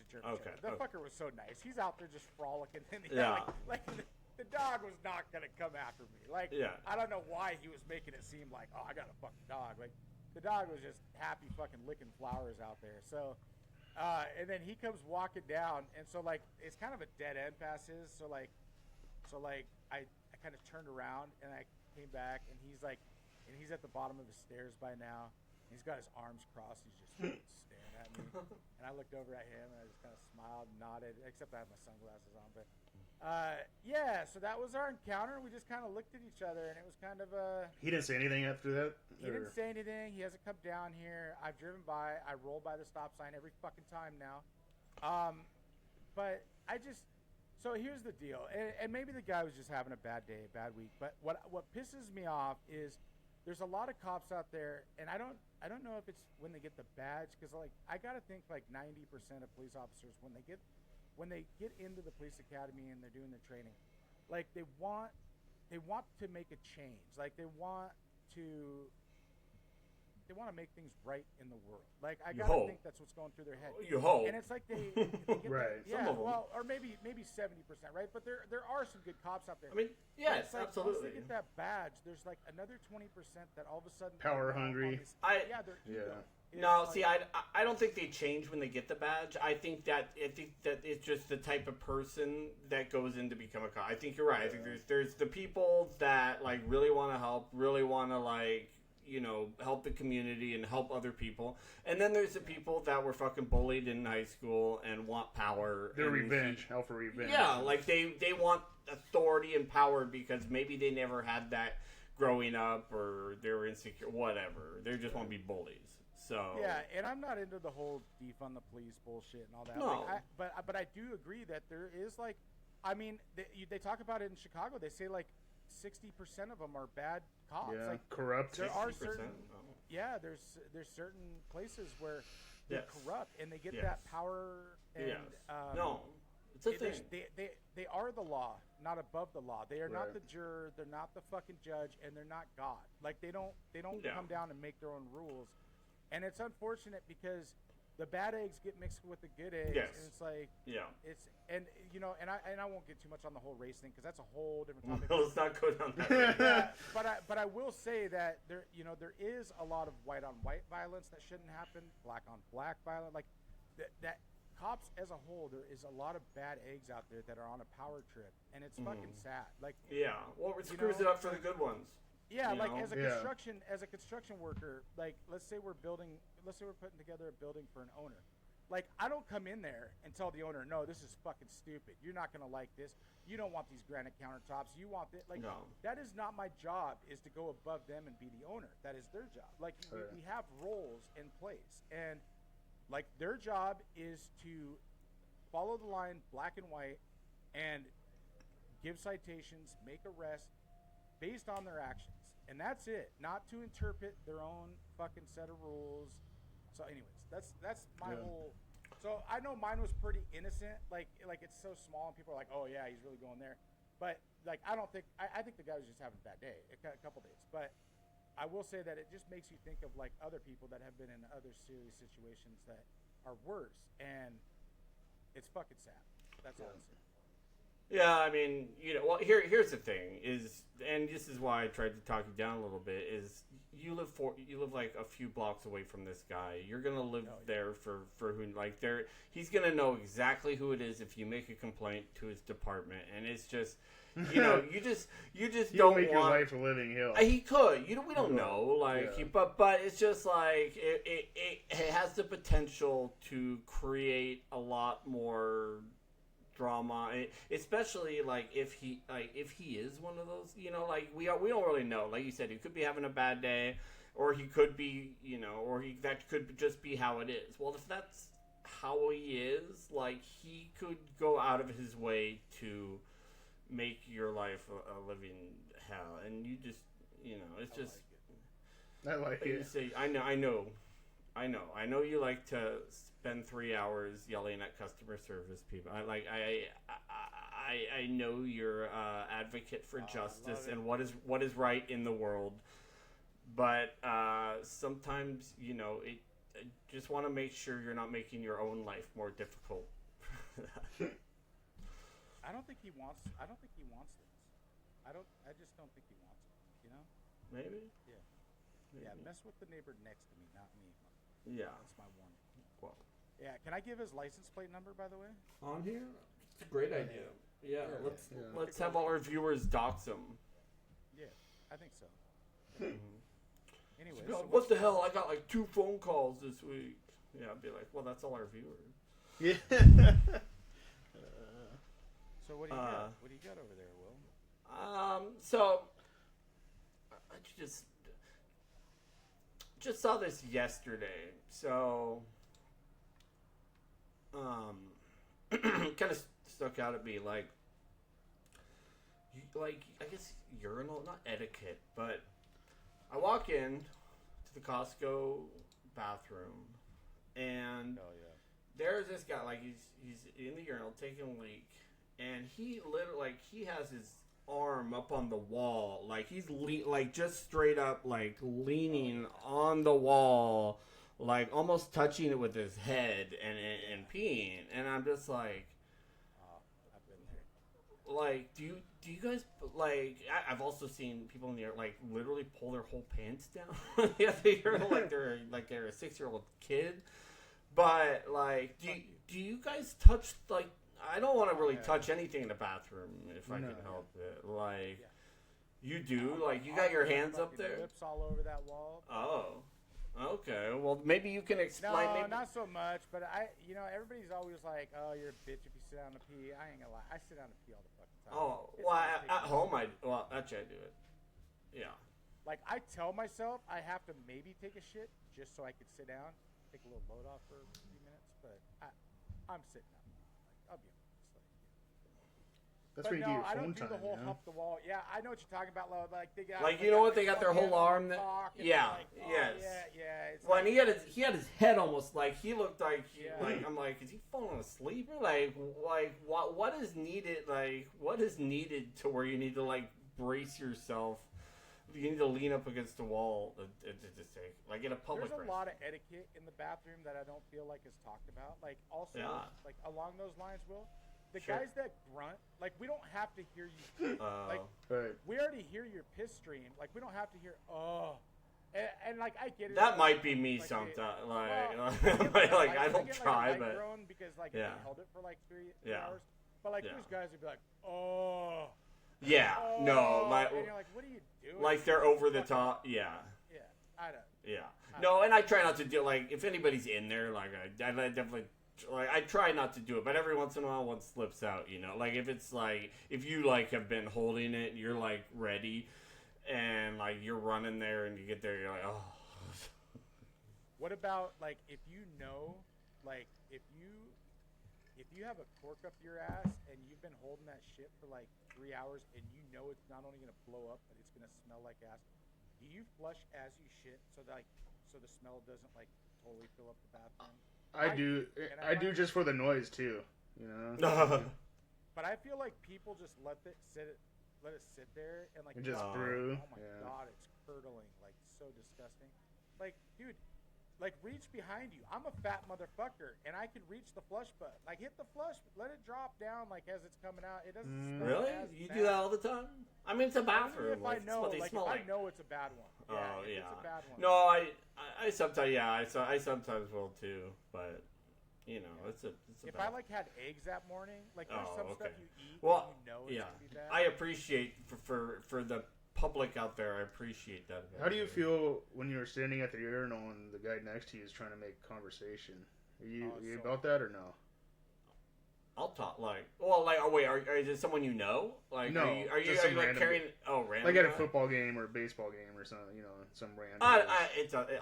German Shepherd. The okay. fucker was so nice. He's out there just frolicking. And Yeah. Like the dog was not going to come after me. Like, yeah. I don't know why he was making it seem like, oh, I got a fucking dog. Like, the dog was just happy fucking licking flowers out there. So, and then he comes walking down. And so, like, it's kind of a dead end past his. So, I kind of turned around and I came back. And he's like, and he's at the bottom of the stairs by now. And he's got his arms crossed. He's just staring at me. And I looked over at him and I just kind of smiled and nodded, except I had my sunglasses on. But yeah, so that was our encounter. We just kind of looked at each other, and it was kind of He didn't say anything after that? He didn't say anything. He hasn't come down here. I've driven by. I roll by the stop sign every fucking time now. But I just... So here's the deal. And maybe the guy was just having a bad day, a bad week. But what pisses me off is there's a lot of cops out there, and I don't know if it's when they get the badge, because like I gotta think like 90% of police officers when they get into the police academy and they're doing their training, like they want to make a change, like they want to make things right in the world. Like I gotta think that's what's going through their head. You hope. And it's like they get right. Yeah, well, or maybe 70%, right? But there are some good cops out there. I mean, yes, like, absolutely. Once they get that badge, there's like another 20% that all of a sudden power hungry. Their ego. No, see, I don't think they change when they get the badge. I think that it's just the type of person that goes in to become a cop. I think you're right. I think there's the people that like really want to help, really want to like, you know, help the community and help other people. And then there's the people that were fucking bullied in high school and want power. They're revenge. Hell for revenge. Yeah, like they want authority and power because maybe they never had that growing up or they were insecure, whatever. They just want to be bullies. So yeah, and I'm not into the whole defund the police bullshit and all that. No. Like, but I do agree that there is like, I mean, they talk about it in Chicago. They say like 60% of them are bad cops. Yeah, like, corrupt. There 60%? are certain, there's certain places where they're corrupt and they get that power. And, no, it's a thing. They are the law, not above the law. They are not the juror. They're not the fucking judge, and they're not God. Like they don't come down and make their own rules. And it's unfortunate because the bad eggs get mixed with the good eggs, and it's like it's and you know, and I won't get too much on the whole race thing because that's a whole different topic. Let's not go down that. But I will say that there is a lot of white on white violence that shouldn't happen, black on black violence, like that cops as a whole, there is a lot of bad eggs out there that are on a power trip, and it's fucking sad. Like well, it screws it up for the good ones. Yeah, like know? as a construction worker, like let's say we're putting together a building for an owner. Like I don't come in there and tell the owner, no, this is fucking stupid. You're not gonna like this. You don't want these granite countertops. You want this. Like that is not my job. Is to go above them and be the owner. That is their job. Like we have roles in place, and like their job is to follow the line, black and white, and give citations, make arrests based on their actions. And that's it. Not to interpret their own fucking set of rules. So anyways, that's my whole... So I know mine was pretty innocent. Like it's so small and people are like, oh yeah, he's really going there. But like I don't think... I think the guy was just having a bad day. A couple days. But I will say that it just makes you think of like other people that have been in other serious situations that are worse. And it's fucking sad. That's all I'm saying. Yeah, I mean, well, here's the thing is, and this is why I tried to talk you down a little bit, is you live like a few blocks away from this guy. You're gonna live there for who, like, he's gonna know exactly who it is if you make a complaint to his department, and it's just, you just don't make your want life a living hell. He could, we don't know, like, yeah. but it's just like it has the potential to create a lot more drama, especially like if he is one of those, like we don't really know. Like you said, he could be having a bad day, or he could be, that could just be how it is. Well, if that's how he is, like, he could go out of his way to make your life a living hell, and you just, it's just. I like it. You say, I know you like to spend 3 hours yelling at customer service people. I know you're advocate for justice and what is right in the world, but sometimes I just want to make sure you're not making your own life more difficult. I don't think he wants this. I just don't think he wants it. Maybe. Yeah. Maybe. Yeah. Mess with the neighbor next to me, not me. Yeah. That's my warning. Well. Yeah. Can I give his license plate number, by the way? On here? It's a great idea. Yeah. Yeah. Let's have all our viewers dox him. Yeah, I think so. Anyway, what the hell? I got like 2 phone calls this week. Yeah, I'd be like, well, that's all our viewers. Yeah. So what do you got? What do you got over there, Will? So I just saw this yesterday. So kind of stuck out at me, like I guess urinal, not etiquette, but I walk in to the Costco bathroom, and there's this guy, like he's in the urinal taking a leak, and he literally, like, he has his arm up on the wall, like he's like just straight up like leaning on the wall, like almost touching it with his head and peeing, and I'm just like, I've been there. like, do you guys, like, I've also seen people in the air, like, literally pull their whole pants down. Yeah, they are like they're a 6-year-old kid. But, like, do you guys touch, like, I don't want to really touch anything in the bathroom if I can help it. Like, you do? Like, you got your hands up there? Lips all over that wall. Oh. Okay, well, maybe you can explain. No, not so much, but everybody's always like, oh, you're a bitch if you sit down to pee. I ain't gonna lie. I sit down to pee all the fucking time. Oh, well, at home, actually I do it. Yeah. Like, I tell myself I have to maybe take a shit just so I could sit down, take a little load off for a few minutes, but I'm sitting down. Like, I'll be honest. That's where you get your I phone don't do time, the whole hump the wall. Yeah, I know what you're talking about. Like they got, like, you know what? They got their whole arm. Yeah. Like, yes. Yeah. It's well, like, and he had his head almost, like, he looked like, like, I'm like, is he falling asleep? Like what is needed? Like, what is needed to where you need to, like, brace yourself? You need to lean up against the wall to say, like, in a public. There's a lot of etiquette in the bathroom that I don't feel like is talked about. Like, also, like, along those lines, Will. The guys that grunt, like, we don't have to hear you. Like, we already hear your piss stream. Like, we don't have to hear, and like, I get it. That might be me sometimes. Like, I don't try, but because, like, I held it for like 3 hours. But like, those guys would be like, yeah, no, like, and you're like, what are you doing? Like, they're over the top. Yeah, I don't. Yeah, no, and I try not to do, like, if anybody's in there, like, I definitely. Like, I try not to do it, but every once in a while one slips out, like, if it's like, if you, like, have been holding it and you're, like, ready, and, like, you're running there and you get there, you're like, oh. What about, like, if you know, like, if you have a cork up your ass and you've been holding that shit for like 3 hours and you know it's not only gonna blow up but it's gonna smell like ass, do you flush as you shit so the smell doesn't, like, totally fill up the bathroom? I do just for the noise too, But I feel like people just let it sit there and, like, and just brew. Oh my god, it's curdling, like, so disgusting. Like, dude, like reach behind you. I'm a fat motherfucker, and I can reach the flush button. Like hit the flush, let it drop down like as it's coming out. It doesn't. Smell Really? as You bad. do that all the time? I mean, it's a bathroom. If Like, I know, it's what they like smell if like. I know it's a bad one. Yeah, Oh if yeah. It's a bad one. No, I sometimes I sometimes will too, but you know, it's a If bad. I like had eggs that morning, like there's some stuff you eat Well, and you know it's yeah, gonna be bad. I appreciate for the public out there. I appreciate that. How do you feel when you're standing at the urinal and the guy next to you is trying to make conversation? Are you about that or no? I'll talk oh wait, is it someone you know? Like, no, are you some like random, carrying? Oh, random. like at a guy? football game or a baseball game or something, you know, some random.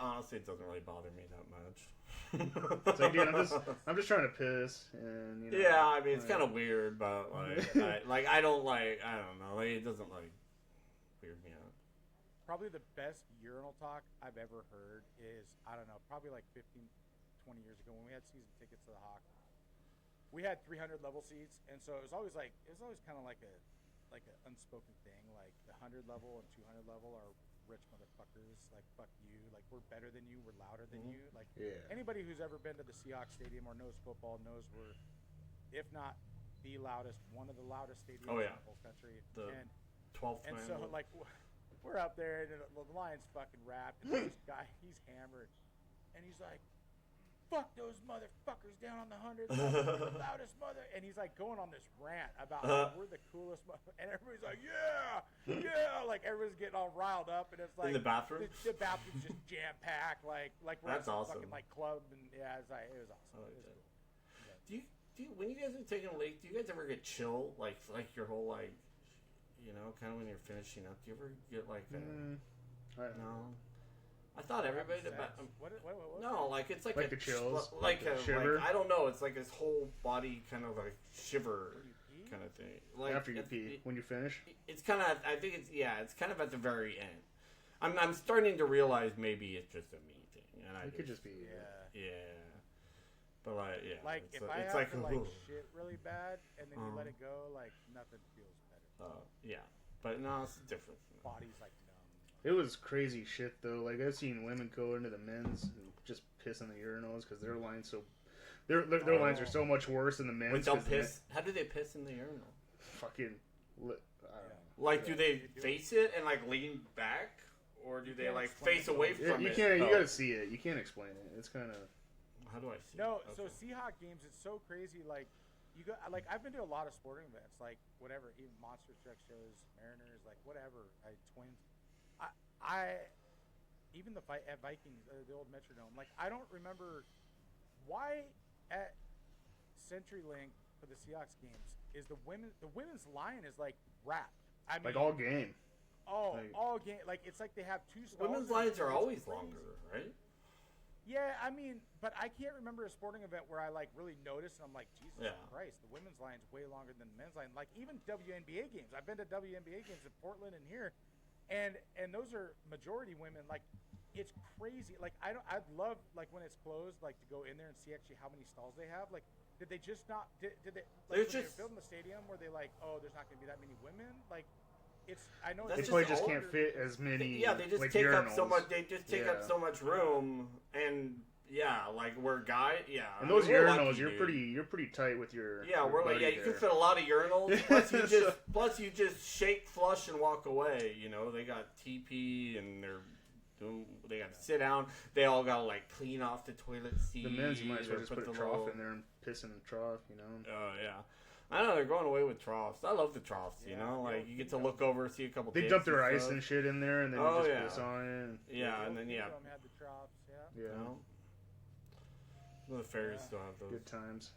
Honestly, it doesn't really bother me that much. It's like, dude, I'm just trying to piss, and you know. Yeah, I mean, it's kind of weird, but I don't know, like it doesn't like weird me out. Probably the best urinal talk I've ever heard is, I don't know, probably like 15, 20 years ago when we had season tickets to the Hawk. We had 300 level seats, and so it was always kind of like an unspoken thing. Like the 100 level and 200 level are rich motherfuckers. Like fuck you. Like we're better than you. We're louder than you. Like anybody who's ever been to the Seahawks Stadium or knows football knows we're, if not the loudest, one of the loudest stadiums in the whole country. The 12th and man. so like we're up there, and the Lions fucking wrapped, and this guy, he's hammered, and he's like, fuck those motherfuckers down on the 100th, the loudest mother, and he's like going on this rant about how we're the coolest, and everybody's like, yeah, like everybody's getting all riled up, and it's like in the bathroom. The bathroom's just jam packed, like we're That's at some awesome. fucking like club, and yeah, it was awesome. Oh, It was cool. Do you when you guys are taking a leak, do you guys ever get chill like your whole like, you know, kind of when you're finishing up? Do you ever get like no? I thought everybody did. What No, like it's like the chills, like the a shiver. like I don't know. It's like this whole body kind of like shiver kind of thing. Like after you pee, when you finish. It's kind of. I think it's kind of at the very end. I'm starting to realize maybe it's just a me thing, and It could just be yeah. But like if I it's have like to like shit really bad and then you let it go, like nothing feels better. Yeah, but no, it's different. Body's like numb. It was crazy shit though. Like I've seen women go into the men's and just piss in the urinals because their lines their lines are so much worse than the men's. Wait, they'll piss. How do they piss in the urinal? Fucking. I don't know. Like, do they face it and like lean back, or do they like face away from you it? can't. You gotta see it. You can't explain it. It's kind of. How do I see? No, it? so Seahawk games, it's so crazy. Like, you go, like I've been to a lot of sporting events, like whatever, even monster truck shows, Mariners, like whatever. Twins. I even the fight at Vikings, the old Metrodome. Like, I don't remember why at CenturyLink for the Seahawks games is the women's line is like wrapped. I mean, Like all game. Oh, all game. Like it's like they have two stalls. Women's lines are always longer, right? Yeah, I mean, but I can't remember a sporting event where I like really noticed and I'm like, Jesus Christ, the women's line's way longer than the men's line. Like even WNBA games. I've been to WNBA games in Portland and here, and those are majority women. Like it's crazy. Like I'd love like when it's closed, like to go in there and see actually how many stalls they have. Like did they just not did they like when they were building the stadium where they like, oh, there's not going to be that many women? Like I know they probably just can't fit as many. Yeah, they just like, take urinals. up so much. They just take up so much room, and like we're And those urinals, you're pretty tight with your. Yeah, your we're like you can fit a lot of urinals. Plus you just shake, flush, and walk away. You know they got TP and they got to sit down. They all got to like clean off the toilet seat. The men's, you might as well just put a trough in there and piss in the trough. You know. Oh yeah. I know they're going away with troughs. I love the troughs, you know. Like you get to look over, see a couple. They dump their ice and shit in there, and then you just piss on it. And, and then had the troughs, yeah. The fairies still have those. Good times.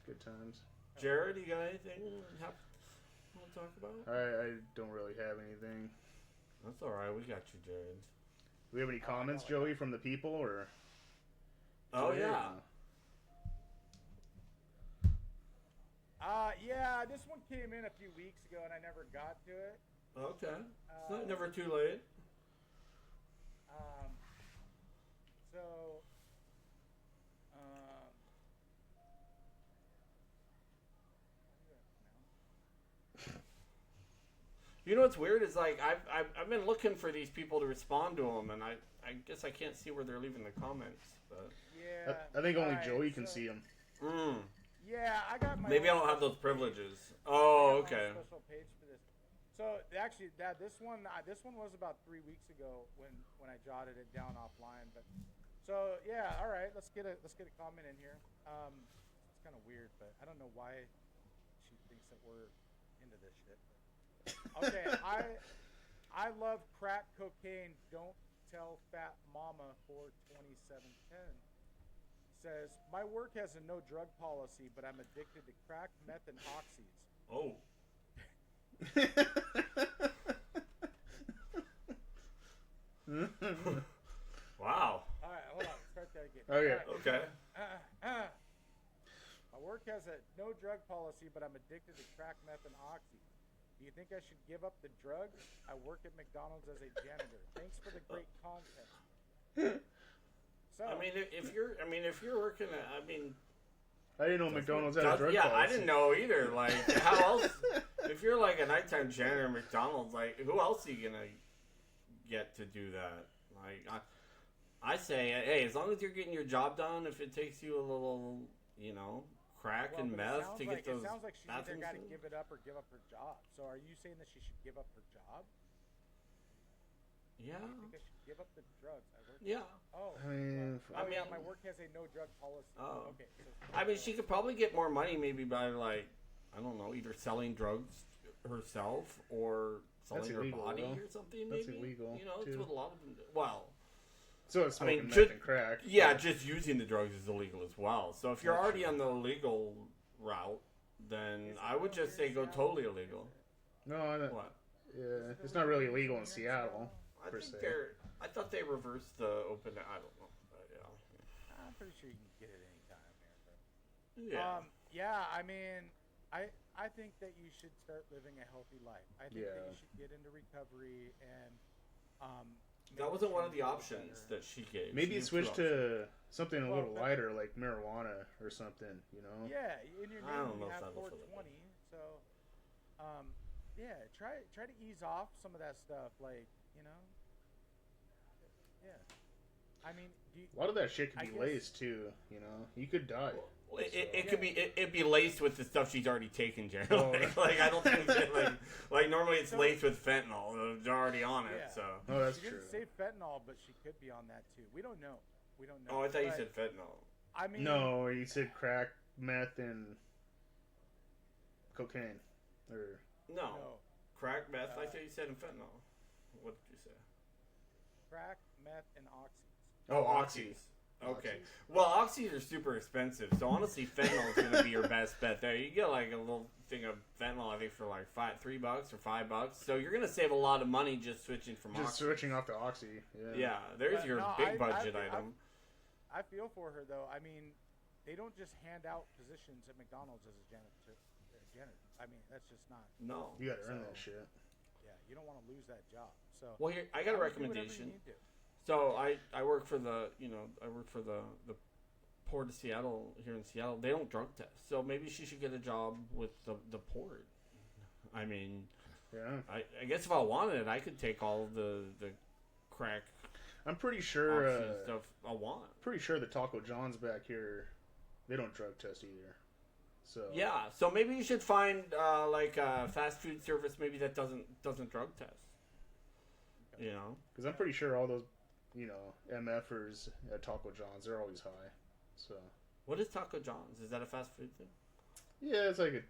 Jared, you got anything you want to talk about? I don't really have anything. That's all right. We got you, Jared. Do we have any comments, Joey, from the people, or? Oh yeah. Yeah, this one came in a few weeks ago and I never got to it. Okay. It's not never too late. You know what's weird is like I've been looking for these people to respond to them, and I guess I can't see where they're leaving the comments. But Yeah. I think only alright, Joey can so- see them. Yeah, I got my. Maybe I own don't have those special page. privileges. I Oh, got my okay. own special page for this. So actually, Dad, this one was about 3 weeks ago when I jotted it down offline. But so yeah, all right, let's get a comment in here. It's kind of weird, but I don't know why she thinks that we're into this shit. But. Okay, I love crack cocaine. Don't tell fat mama for 2710. Says, my work has a no drug policy, but I'm addicted to crack, meth, and oxys. Oh. Wow. All right, hold on. Start that again. Okay. All right. Okay. My work has a no drug policy, but I'm addicted to crack, meth, and oxy. Do you think I should give up the drugs? I work at McDonald's as a janitor. Thanks for the great content. So, I mean, if you're working at, I mean, I didn't know McDonald's had a drug yeah, policy. I didn't know either. Like, how else? If you're like a nighttime janitor at McDonald's, like, who else are you gonna get to do that? Like, I say, hey, as long as you're getting your job done, if it takes you a little, crack well, and but meth to get those it sounds like she's either bathrooms got to in. give it up or give up her job. So are you saying that she should give up her job? Yeah. Do you think I should give up the drugs? I work. Yeah. Oh. I mean, yeah, my work has a no drug policy. Oh. Okay. So, I mean, she could probably get more money maybe by, like, I don't know, either selling drugs herself or selling That's her illegal, body though. or something. That's Maybe illegal, it's too. what a lot of them do. Well, so it's smoking meth just- and crack. yeah, just using the drugs is illegal as well. So if you're That's already true. on the illegal route, then Is it I would legal just here say in go Seattle? totally illegal. No, I don't. What? Yeah, it's not really illegal in Seattle. I Per think se. I thought they reversed the open. I don't know. But yeah. I'm pretty sure you can get it anytime here. But. Yeah. Yeah, I mean, I think that you should start living a healthy life. I think that Yeah. you should get into recovery and That make wasn't one of the things options better. that she gave. Maybe She it gave two switched options. to something a Well, little but- lighter, like marijuana or something. Yeah, in your I don't name know you if have that'll feel 420. So, yeah, try to ease off some of that stuff. Like, yeah. I mean, A lot of that shit I could be guess- laced too. You could die. Well, it Yeah. could be it'd be laced with the stuff she's already taken generally. Oh. Like I don't think that, like normally it's So- laced with fentanyl. They're already on it. Yeah. So Oh, that's she true. didn't say fentanyl, but she could be on that too. We don't know. oh, I thought you But, said fentanyl. I mean, No, you said crack, meth, and cocaine, or No, crack meth. I Uh, thought you said fentanyl. What did you say? crack, meth, and oxys. Oh, oxys. Okay. Well, oxys are super expensive, so honestly, fentanyl is going to be your best bet there. You get like a little thing of fentanyl, I think, for like $3 or $5. So you're going to save a lot of money just switching from just oxy. switching off to oxy. Yeah. Yeah, there's But your no, big budget I- item. I feel for her though. I mean, they don't just hand out positions at McDonald's as a janitor. I mean, that's just not. No. You gotta earn So- that shit. Yeah, you don't want to lose that job. So. Well, here I got a I would do whatever you recommendation. need to. So I work for the the port of Seattle here in Seattle. They don't drug test, so maybe she should get a job with the port. I mean, Yeah. I guess if I wanted it, I could take all of the crack I'm pretty sure. oxy stuff I want. Pretty sure the Taco John's back here, they don't drug test either. So Yeah, so maybe you should find like a fast food service maybe that doesn't drug test. You know. because I'm pretty sure all those, MFers at Taco John's, they're always high. So What is Taco John's? Is that a fast food thing? yeah, it's like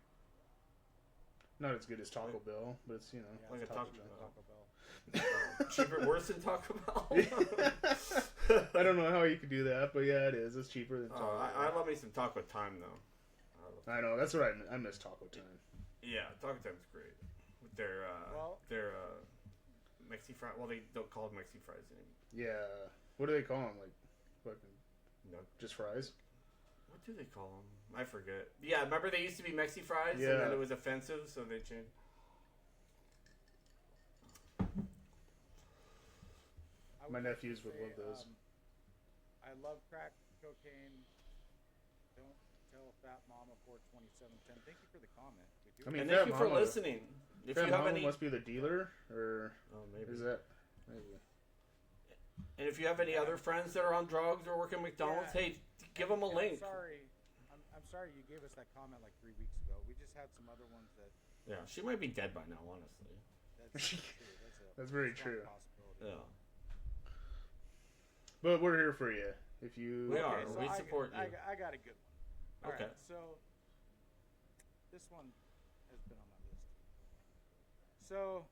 not as good as Taco Bell, but it's Yeah, Like it's a Taco Taco Bell. Cheaper, worse than Taco Bell. I don't know how you could do that, but yeah, it is. It's cheaper than Taco. I love me some Taco Time though. I know, that's what I miss Taco Time. Yeah, Taco Time's great with their Mexi fries. Well, they don't call them Mexi fries anymore. Yeah, what do they call them? Like fucking No, just fries? what do they call them? I forget. Yeah, remember they used to be Mexi fries, and Yeah. then it was offensive, so they changed. I My would nephews like to would love those. I love crack cocaine. Don't tell fat mama for 2710. Thank you for the comment. We do I mean, And Fat thank you for Mama- listening. If Fam you have Home any, must be the dealer, or maybe. is that maybe? And if you have any other friends that are on drugs or work at McDonald's, hey, give them a link. I'm sorry you gave us that comment like 3 weeks ago. We just had some other ones that. Yeah, she might be dead by now, honestly. That's true. That's very strong true. possibility. Yeah. But we're here for you. If you We are. So We support you. I got a good one. All Okay. right, so this one has been on my list. So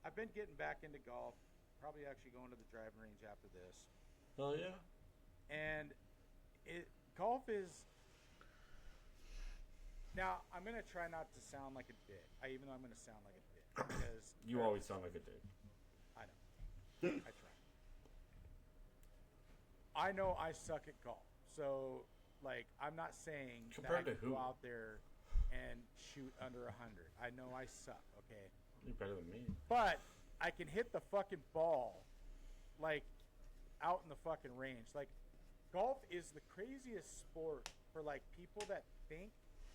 I've been getting back into golf. Probably actually going to the driving range after this. Oh yeah. And golf is. Now I'm gonna try not to sound like a dick. Even though I'm gonna sound like a dick because You always sound like a dick. I know. I try. I know I suck at golf, so like I'm not saying Compared that I to can who? go out there and shoot under 100. I know I suck. Okay, You're better than me. but I can hit the fucking ball like out in the fucking range. Like golf is the craziest sport for like people that think.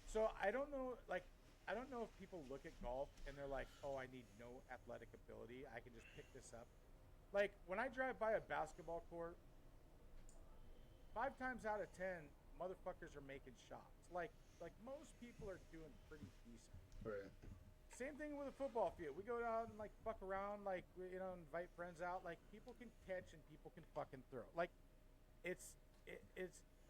So I don't know, like I don't know if people look at golf and they're like, oh, I need no athletic ability. I can just pick this up. Like when I drive by a basketball court, 5 times out of 10, motherfuckers are making shots. Like most people are doing pretty decent. right. Same thing with a football field. We go down and like fuck around, like invite friends out. Like people can catch and people can fucking throw. Like it's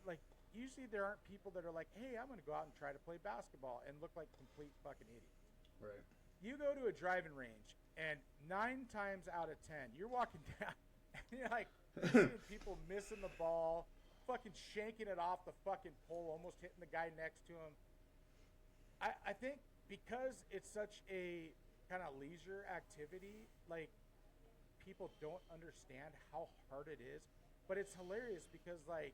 like usually there aren't people that are like, hey, I'm gonna go out and try to play basketball and look like complete fucking idiots. Right. You go to a driving range and 9 times out of 10, you're walking down and you're like seeing people missing the ball, fucking shanking it off the fucking pole, almost hitting the guy next to him. I think because it's such a kind of leisure activity, like people don't understand how hard it is. But it's hilarious because like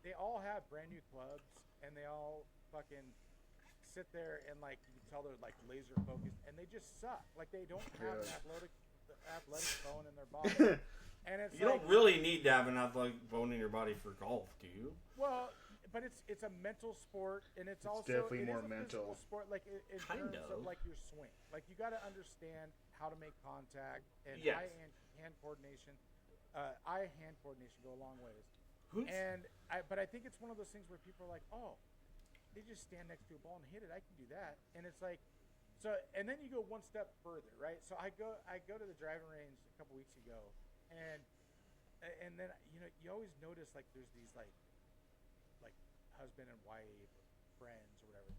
they all have brand new clubs and they all fucking sit there and like you can tell they're like laser focused and they just suck. Like they don't have an athletic bone in their body. And it's You don't really need to have an athletic bone in your body for golf, do you? Well, but it's a mental sport, and it's also definitely it more is a mental. physical sport, like in Kind terms of. like your swing. Like you got to understand how to make contact and Yes. hand coordination. Eye-hand coordination go a long ways. But I think it's one of those things where people are like, oh, they just stand next to a ball and hit it. I can do that, and it's like, so. And then you go one step further, right? So I go to the driving range a couple weeks ago, and then you always notice like there's these like husband and wife or friends or whatever,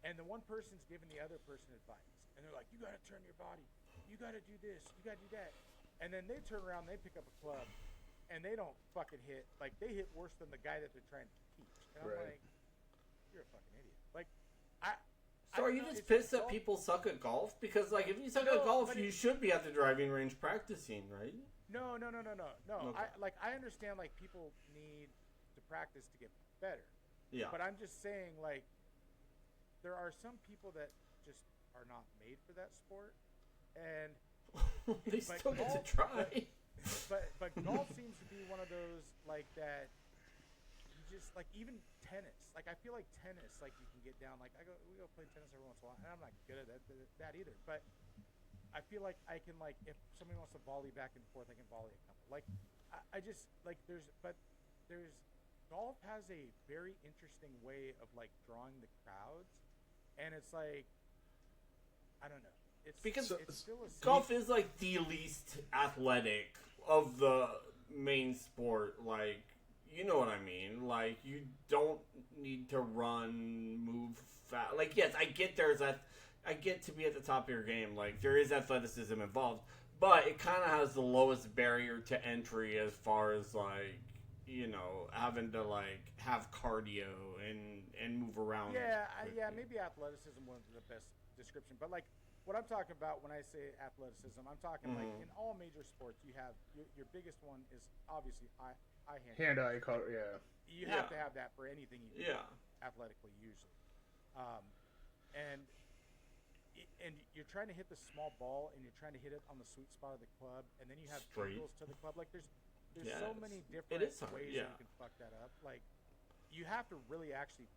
and the one person's giving the other person advice, and they're like, you got to turn your body, you got to do this, you got to do that, and then they turn around, they pick up a club, and they don't fucking hit, like they hit worse than the guy that they're trying to teach, and I'm like, you're a fucking idiot. Like So are you just pissed that people suck at golf? Because like if you suck at golf, you should be at the driving range practicing, right? No. Okay. I understand like people need to practice to get better. Yeah. But I'm just saying like there are some people that just are not made for that sport, and They still get to try. but golf seems to be one of those like that. You just like even tennis. Like I feel like tennis, like you can get down. Like we go play tennis every once in a while, and I'm not good at that either. But I feel like I can like if somebody wants to volley back and forth, I can volley a couple. Like I just like there's golf has a very interesting way of like drawing the crowds, and it's like I don't know. It's Because it's still a golf is like the least athletic of the main sport. Like, you know what I mean? Like, you don't need to run, move fast. Like, yes, I get I get to be at the top of your game. Like, there is athleticism involved, but it kind of has the lowest barrier to entry as far as like, having to like have cardio and move around. Yeah, maybe athleticism wasn't the best description, but like what I'm talking about when I say athleticism, I'm talking like in all major sports, you have your biggest one is obviously hand-eye. Yeah. You have to have that for anything you do athletically usually, and you're trying to hit the small ball and you're trying to hit it on the sweet spot of the club, and then you have angles to the club. Like there's so many different ways that you can fuck that up. Like you have to really actually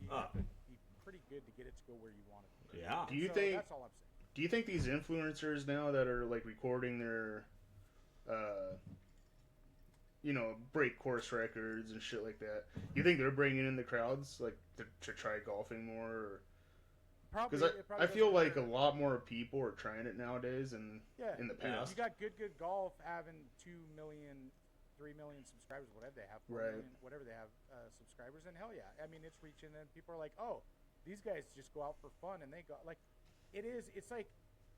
have to be pretty good to get it to go where you want it to. Yeah. Do you So think? that's all I'm saying. Do you think these influencers now that are like recording their, break course records and shit like that, you think they're bringing in the crowds like to try golfing more? Because I feel like a lot more people are trying it nowadays than in the past. You got good golf having 2 million, 3 million subscribers, whatever they have, 4 million, whatever they have subscribers, and hell yeah, I mean it's reaching, and people are like, oh, these guys just go out for fun, and they go like, it's like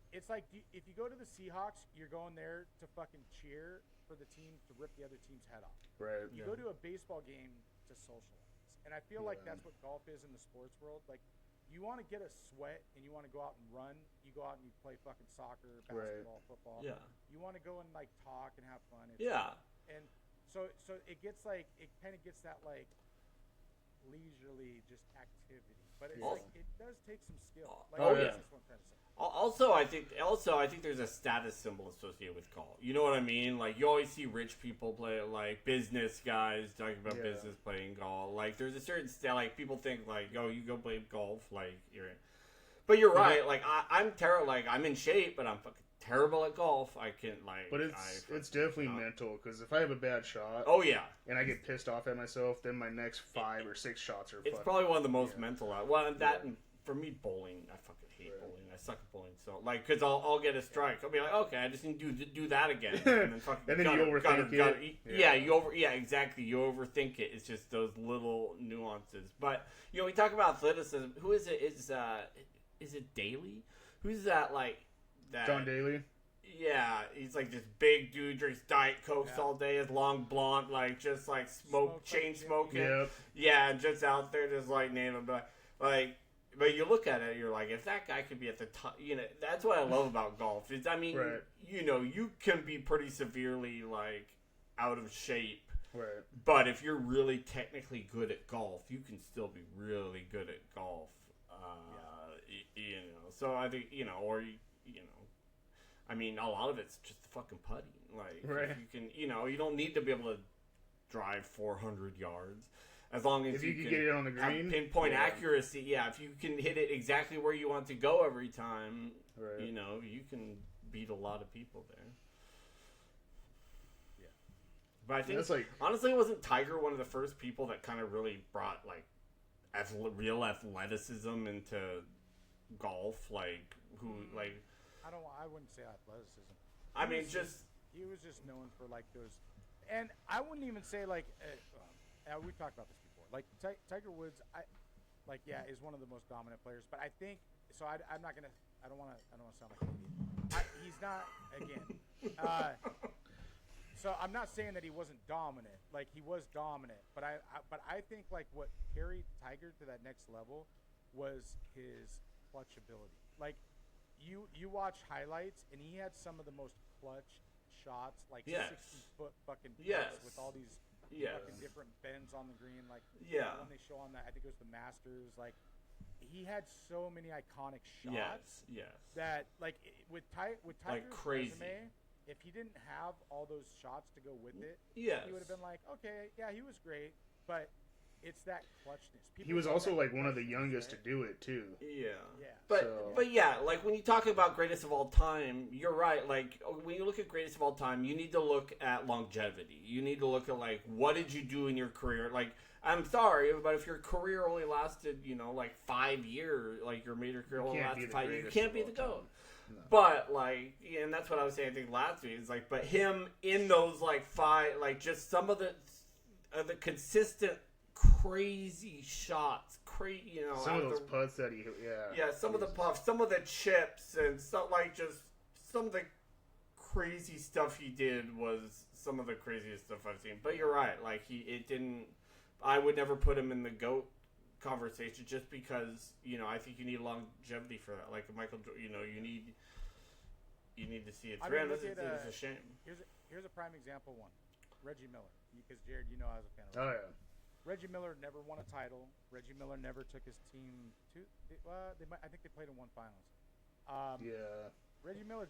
if you go to the Seahawks, you're going there to fucking cheer for the team to rip the other team's head off. Right. You go to a baseball game to socialize, and I feel like that's what golf is in the sports world. Like, you want to get a sweat and you want to go out and run. You go out and you play fucking soccer, basketball, football. Yeah. You want to go and like talk and have fun. And so it gets like, it kind of gets that like leisurely just activity, but it's like it does take some skill. Like, that's what I'm trying to say. Also, I think there's a status symbol associated with golf. You know what I mean? Like, you always see rich people play it, like business guys talking about business playing golf. Like, there's a certain like people think like, oh, you go play golf, like but you're right. Like, I'm terrible. Like, I'm in shape, but I'm fucking terrible at golf. I can like. But it's definitely mental, because if I have a bad shot, and I get pissed off at myself, then my next 5 or 6 shots are. It's probably one of the most mental. And for me, bowling, I fucking hate bowling. I suck at bowling. So like, because I'll get a strike. I'll be like, okay, I just need to do that again, and then fucking. And then you overthink it. Exactly. You overthink it. It's just those little nuances. But we talk about athleticism. Who is it? Is it Daly? Who's that? Like that? John Daly. Yeah, he's like this big dude, drinks Diet Cokes all day, his long blonde, like just like chain smoking. Yep. Yeah, and just out there just like naming, but you look at it, you're like, if that guy could be at the top, that's what I love about golf. Is, I mean, you can be pretty severely like out of shape. Right. But if you're really technically good at golf, you can still be really good at golf. So I think, I mean, a lot of it's just fucking putting. Like, if you can, you don't need to be able to drive 400 yards. As long as you can get it on the green, pinpoint accuracy. Yeah, if you can hit it exactly where you want to go every time, you can beat a lot of people there. Yeah, but I think honestly, wasn't Tiger one of the first people that kind of really brought like real athleticism into golf? Like who? Like I wouldn't say athleticism. He was just known for like those, and I wouldn't even say like. We talked about this before. Like Tiger Woods, is one of the most dominant players. But I think so. I'm not gonna. I don't want to sound like an idiot. He's not again. So I'm not saying that he wasn't dominant. Like, he was dominant. But I think like what carried Tiger to that next level was his clutch ability. Like, you watch highlights, and he had some of the most clutch shots, like 60-foot fucking putts with all these. Fucking different bends on the green, like when they show on that, I think it was the Masters. Like, he had so many iconic shots. That like with Tiger's like crazy. Resume, if he didn't have all those shots to go with it, he would have been like, okay, yeah, he was great, but it's that clutchness. He was also like one of the youngest to do it too. But yeah, like when you talk about greatest of all time, you're right. Like when you look at greatest of all time, you need to look at longevity. You need to look at like, what did you do in your career? Like, I'm sorry, but if your career only lasted, like 5 years, like your major career only lasted 5 years, you can't be the GOAT. No. But like, and that's what I was saying, I think last week is like, but him in those like 5, like just some of the consistent crazy shots, some of those putts that he some of the puffs, some of the chips, and stuff like just some of the crazy stuff he did was some of the craziest stuff I've seen. But you're right, like I would never put him in the GOAT conversation just because I think you need longevity for that. Like Michael, you need to see it through. It's a shame. Here's a prime example one, Reggie Miller, because Jared, I was a fan of. Oh yeah. Reggie Miller never won a title. Reggie Miller never took his team to. I think they played in one finals. Reggie Miller,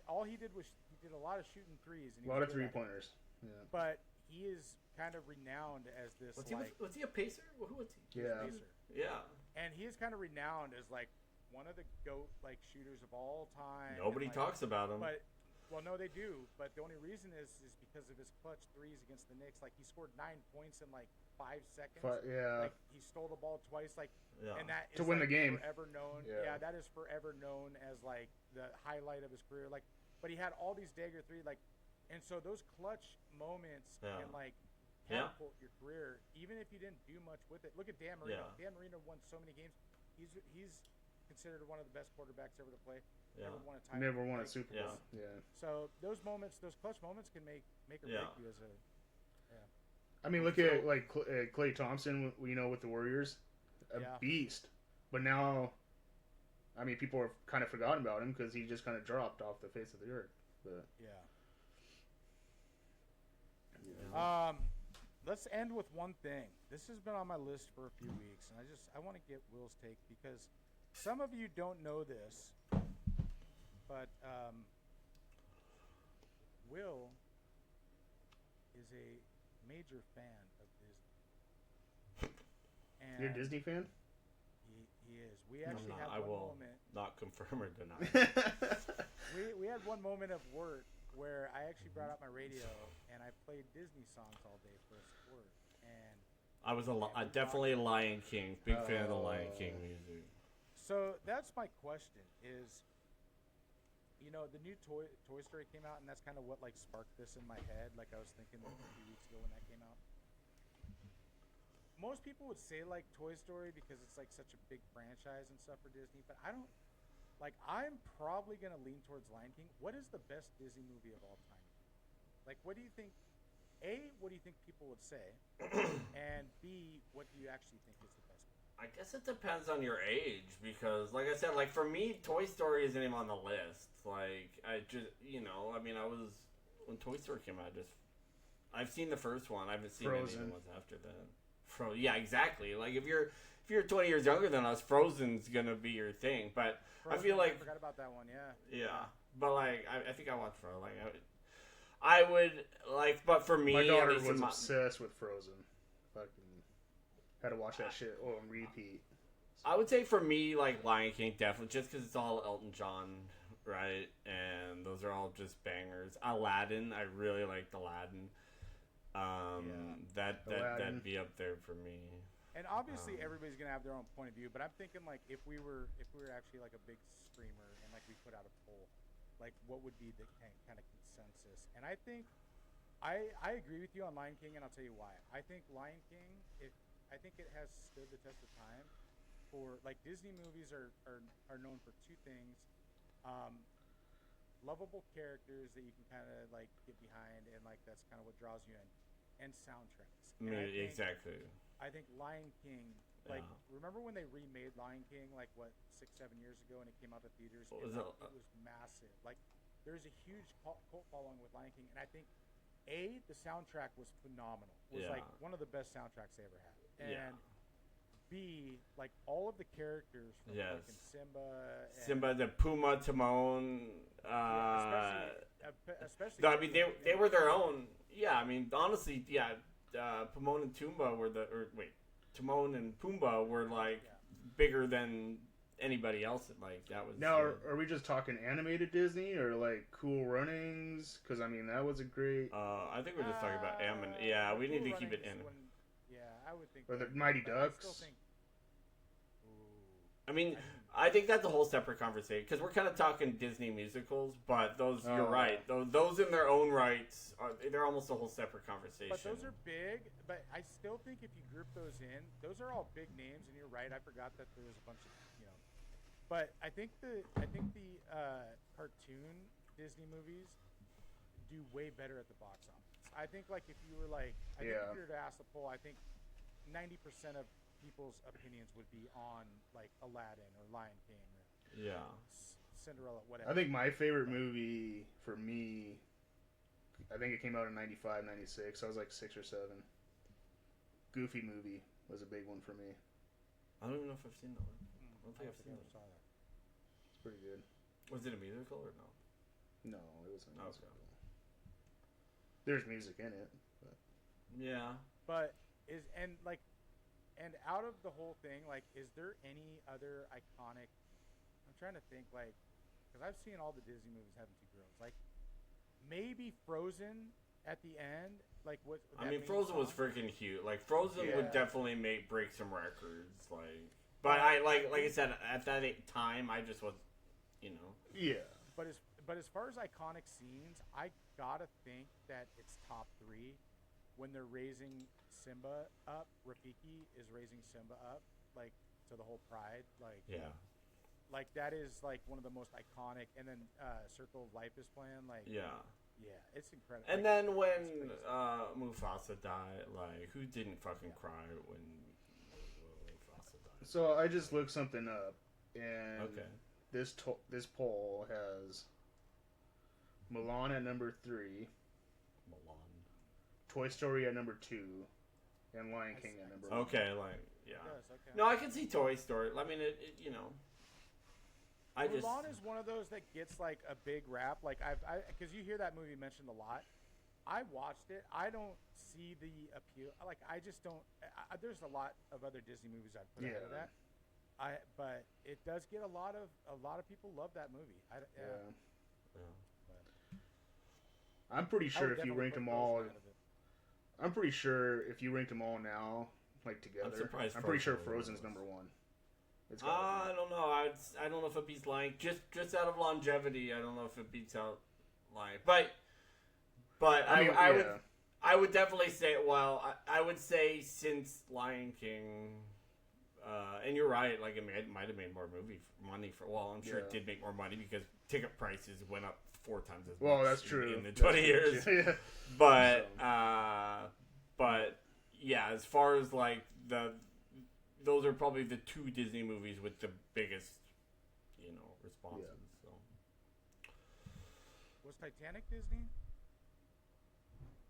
all he did was he did a lot of shooting threes. And a lot of 3-pointers. Yeah. But he is kind of renowned as this. Was he a pacer? Who was he? Yeah. Pacer. Yeah. and he is kind of renowned as like one of the GOAT like shooters of all time. Nobody and, like, talks about him. But well, no, they do. But the only reason is because of his clutch threes against the Knicks. Like he scored 9 points in like 5 seconds. Yeah. Like he stole the ball twice. Like and that to is win like the game. Forever known. Yeah, that is forever known as like the highlight of his career. Like, but he had all these dagger three like, and so those clutch moments can like catapult your career, even if you didn't do much with it. Look at Dan Marino. Dan Marino won so many games. He's considered one of the best quarterbacks ever to play. Never won a Super Bowl. Yeah. So those moments, those clutch moments, can make or break you as a. I mean, look at like Klay Thompson. With the Warriors, beast. But now, I mean, people have kind of forgotten about him because he just kind of dropped off the face of the earth. But let's end with one thing. This has been on my list for a few weeks, and I want to get Will's take because some of you don't know this, but Will is a major fan of Disney. And you're a Disney fan? He is. We actually had I one will moment. not confirm or deny. we had one moment of work where I actually brought out my radio and I played Disney songs all day for a sport. And I was definitely a Lion King. Big fan of the Lion King music. So that's my question is, the new Toy Story came out, and that's kind of what like sparked this in my head. Like I was thinking a few weeks ago when that came out. Most people would say like Toy Story because it's like such a big franchise and stuff for Disney, but I don't. Like, I'm probably going to lean towards Lion King. What is the best Disney movie of all time? Like, what do you think? A, what do you think people would say? And B, what do you actually think is the best movie? I guess it depends on your age because, like I said, like for me, Toy Story isn't even on the list. Like, I just, when Toy Story came out, I've seen the first one. I haven't seen any of the ones after that. Yeah, exactly. Like, if you're 20 years younger than us, Frozen's gonna be your thing. But Frozen, I feel like I forgot about that one. Yeah, but like I think I watched Frozen. Like I would like, but for me, my daughter was obsessed with Frozen. Fucking had to watch that shit on repeat. I would say for me, like Lion King, definitely, just because it's all Elton John, right? And those are all just bangers. Aladdin, I really liked Aladdin. That'd be up there for me. And obviously, everybody's gonna have their own point of view. But I'm thinking like if we were actually like a big streamer and like we put out a poll, like what would be the kind of consensus? And I think I agree with you on Lion King, and I'll tell you why. I think Lion King, I think it has stood the test of time. For like Disney movies are known for two things: lovable characters that you can kind of like get behind, and like that's kind of what draws you in, and soundtracks. And exactly. I think Lion King, like, remember when they remade Lion King, like, 6-7 years ago, and it came out to theaters? It was massive. Like, there's a huge cult following with Lion King, and I think, A, the soundtrack was phenomenal. It was, like, one of the best soundtracks they ever had. And B, like, all of the characters from fucking Simba, the Puma, Timon, especially no, I mean, they were their own. Yeah, I mean, honestly, Timon and Pumbaa Timon and Pumbaa were like bigger than anybody else. Like that was. Now, are we just talking animated Disney or like Cool Runnings? Because I mean, that was a great. I think we're just talking about animated. Yeah, we need to keep it animated. I would think. Or the Mighty Ducks. I mean, I think that's a whole separate conversation because we're kind of talking Disney musicals, but those you're right. Those in their own rights they're almost a whole separate conversation. But those are big. But I still think if you group those in, those are all big names. And you're right. I forgot that there was a bunch of But I think the cartoon Disney movies do way better at the box office. I think like if you were like if you were to ask the poll, I think 90% of people's opinions would be on like Aladdin or Lion King or Cinderella, whatever. I think my favorite movie for me, I think it came out in 95, 96. I was like 6 or 7. Goofy movie was a big one for me. I don't even know if I've seen that one. I don't think I've seen saw that. It's pretty good. Was it a musical or no? No, it wasn't a musical. There's music in it. But. Yeah. But And out of the whole thing, like, is there any other iconic? I'm trying to think, like, because I've seen all the Disney movies having two girls. Like, maybe Frozen at the end. Like, what? I mean, Frozen was freaking huge. Like, Frozen would definitely break some records. Like, but like I said, at that time, I just was, Yeah. But as far as iconic scenes, I gotta think that it's top 3 when they're raising Simba up. Rafiki is raising Simba up, like, to the whole pride. Like, like that is like one of the most iconic. And then Circle of Life is playing. Like, it's incredible. And then when Mufasa died, like, who didn't fucking cry when Mufasa died? So I just looked something up, and this poll has Mulan at number 3, Toy Story at number 2, and Lion King at number 1. Okay, like, No, I can see Toy Story. I mean, Mulan is one of those that gets like a big rap. Like because you hear that movie mentioned a lot. I watched it. I don't see the appeal. Like I just don't. There's a lot of other Disney movies I'd put ahead of that. But it does get a lot of people love that movie. I'm pretty sure if you ranked them all, I'm pretty sure if you ranked them all now, like together, I'm pretty sure Frozen's number 1. I don't know. I don't know if it beats Lion. Just out of longevity, I don't know if it beats out Lion. But I would definitely say. Well, I would say since Lion King, and you're right. Like it might have made more money for. Well, I'm sure it did make more money because ticket prices went up 4 times as much. Well, that's true. In the 20 years. Yeah. But yeah, as far as like those are probably the 2 Disney movies with the biggest, responses. Yeah. So. Was Titanic Disney?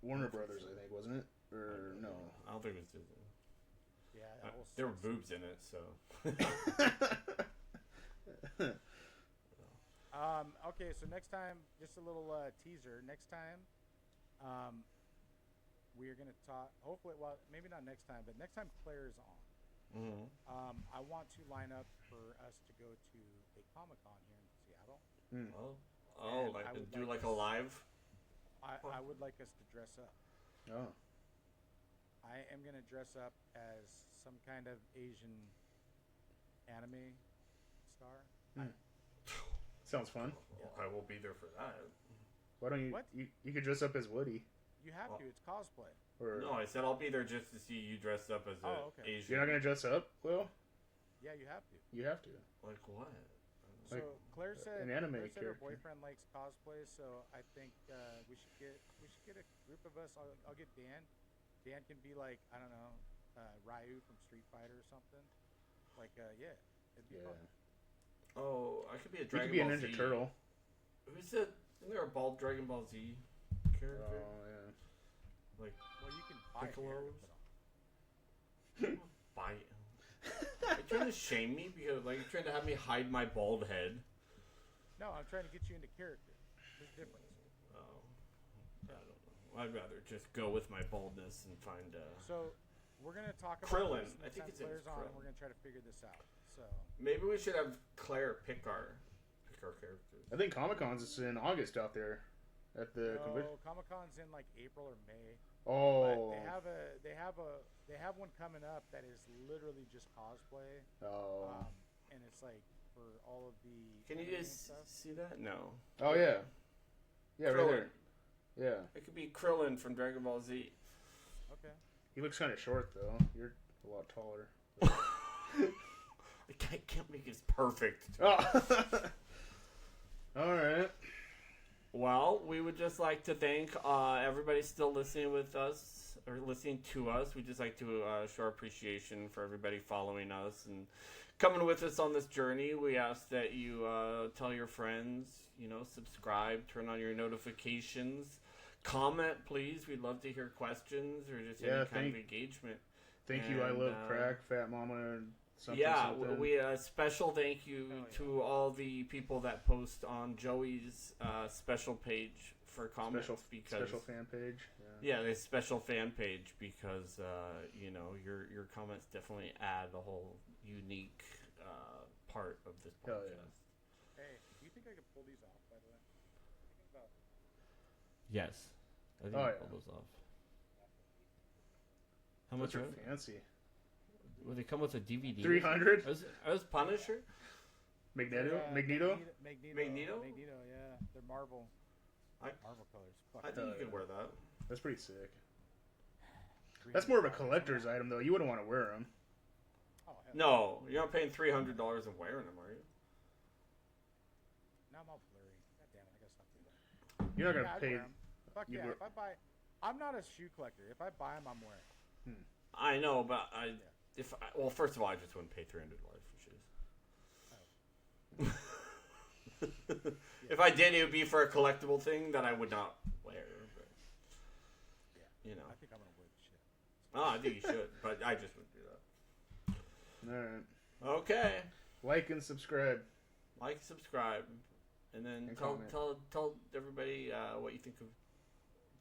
Warner Brothers, I think, wasn't it? Or no? I don't think it was Disney. Yeah, there were boobs in it, so. Okay, so next time, just a little teaser. Next time, we are going to talk. Hopefully, well, maybe not next time, but next time Claire is on. Mm-hmm. I want to line up for us to go to a Comic-Con here in Seattle. Like do like a live? I would like us to dress up. Oh. I am going to dress up as some kind of Asian anime star. Sounds fun. Well, I will be there for that. Why don't you? What? You could dress up as Woody. You have to. It's cosplay. No, I said I'll be there just to see you dressed up as Asian. You're not gonna dress up, Will? Yeah, you have to. You have to. Like what? So Claire said an anime her character. boyfriend likes cosplay, so I think we should get a group of us. I'll get Dan. Dan can be like, I don't know, Ryu from Street Fighter or something. Like it'd be fun. Oh, I could be a You Dragon could be a Ball Ninja Z. Turtle. Who's it? Isn't there a bald Dragon Ball Z character? Oh yeah. Well, you can buy hair to Piccolo's? put on. Buy it. Are you trying to shame me because like you're trying to have me hide my bald head? No, I'm trying to get you into character. There's a difference. Oh, I don't know. I'd rather just go with my baldness and find. So we're gonna talk about Krillin. this I think it's Claire's on, and Krillin. we're gonna try to figure this out. So maybe we should have Claire pick our characters. I think Comic-Con's is in August out there at the convention. Comic-Con's in like April or May. Oh. But they have one coming up that is literally just cosplay. Oh. And it's like for all of the. Can you guys see that? No. Oh yeah. Yeah, Krillin. right there. Yeah. It could be Krillin from Dragon Ball Z. Okay. He looks kind of short though. You're a lot taller. I can't make it perfect. Oh. All right. Well, we would just like to thank everybody still listening with us or listening to us. We'd just like to show our appreciation for everybody following us and coming with us on this journey. We ask that you tell your friends, subscribe, turn on your notifications, comment, please. We'd love to hear questions or just any kind of engagement. Thank you. I love crack, Fat Mama, and something. We special thank you to all the people that post on Joey's special page for comments special fan page. Yeah. Yeah, the special fan page because you know your comments definitely add a whole unique part of this podcast. Hey, do you think I could pull these off? By the way, thinking about. Yes, I think you pull those off. How much are are they? fancy? Will they come with a DVD? 300. Are those Punisher? Magneto. Yeah, Magneto. Magneto. Yeah, they're marble. Marble colors. Fuck. I think you could wear that. That's pretty sick. That's more of a collector's item, though. You wouldn't want to wear them. Oh, hell No, you're not paying $300 and wearing them, are you? Now I'm all blurry. God damn it, I gotta stop doing that. You're not gonna I'd pay. wear 'em. Fuck yeah, if I buy, I'm not a shoe collector. If I buy them, I'm wearing. I know, but well, first of all, I just wouldn't pay $300 for shoes. If I did, it would be for a collectible thing that I would not wear. But, you know. I think I'm gonna wear the shit. Oh, I think you should, but I just wouldn't do that. All right. Okay. Like and subscribe. Like, subscribe, and then tell everybody what you think of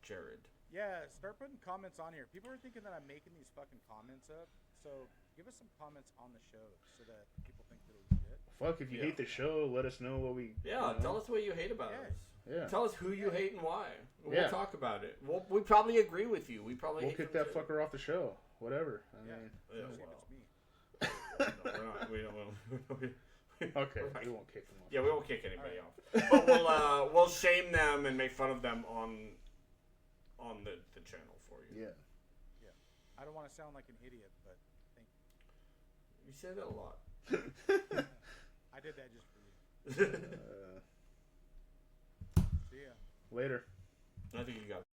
Jared. Yeah, start putting comments on here. People are thinking that I'm making these fucking comments up, so give us some comments on the show so that people think that it's legit. Fuck, if you hate the show, let us know what we. Yeah, tell us what you hate about us. Yeah. Tell us who you hate and why. We'll talk about it. We probably agree with you. We'll kick that fucker off the show. Whatever. I mean, it's me. We don't. Okay, we won't kick them off. Yeah, we won't kick anybody off. But we'll shame them and make fun of them on the channel for you. Yeah. Yeah. I don't want to sound like an idiot, but thank you. You say that a lot. I did that just for you. See ya. Later. I think you got it.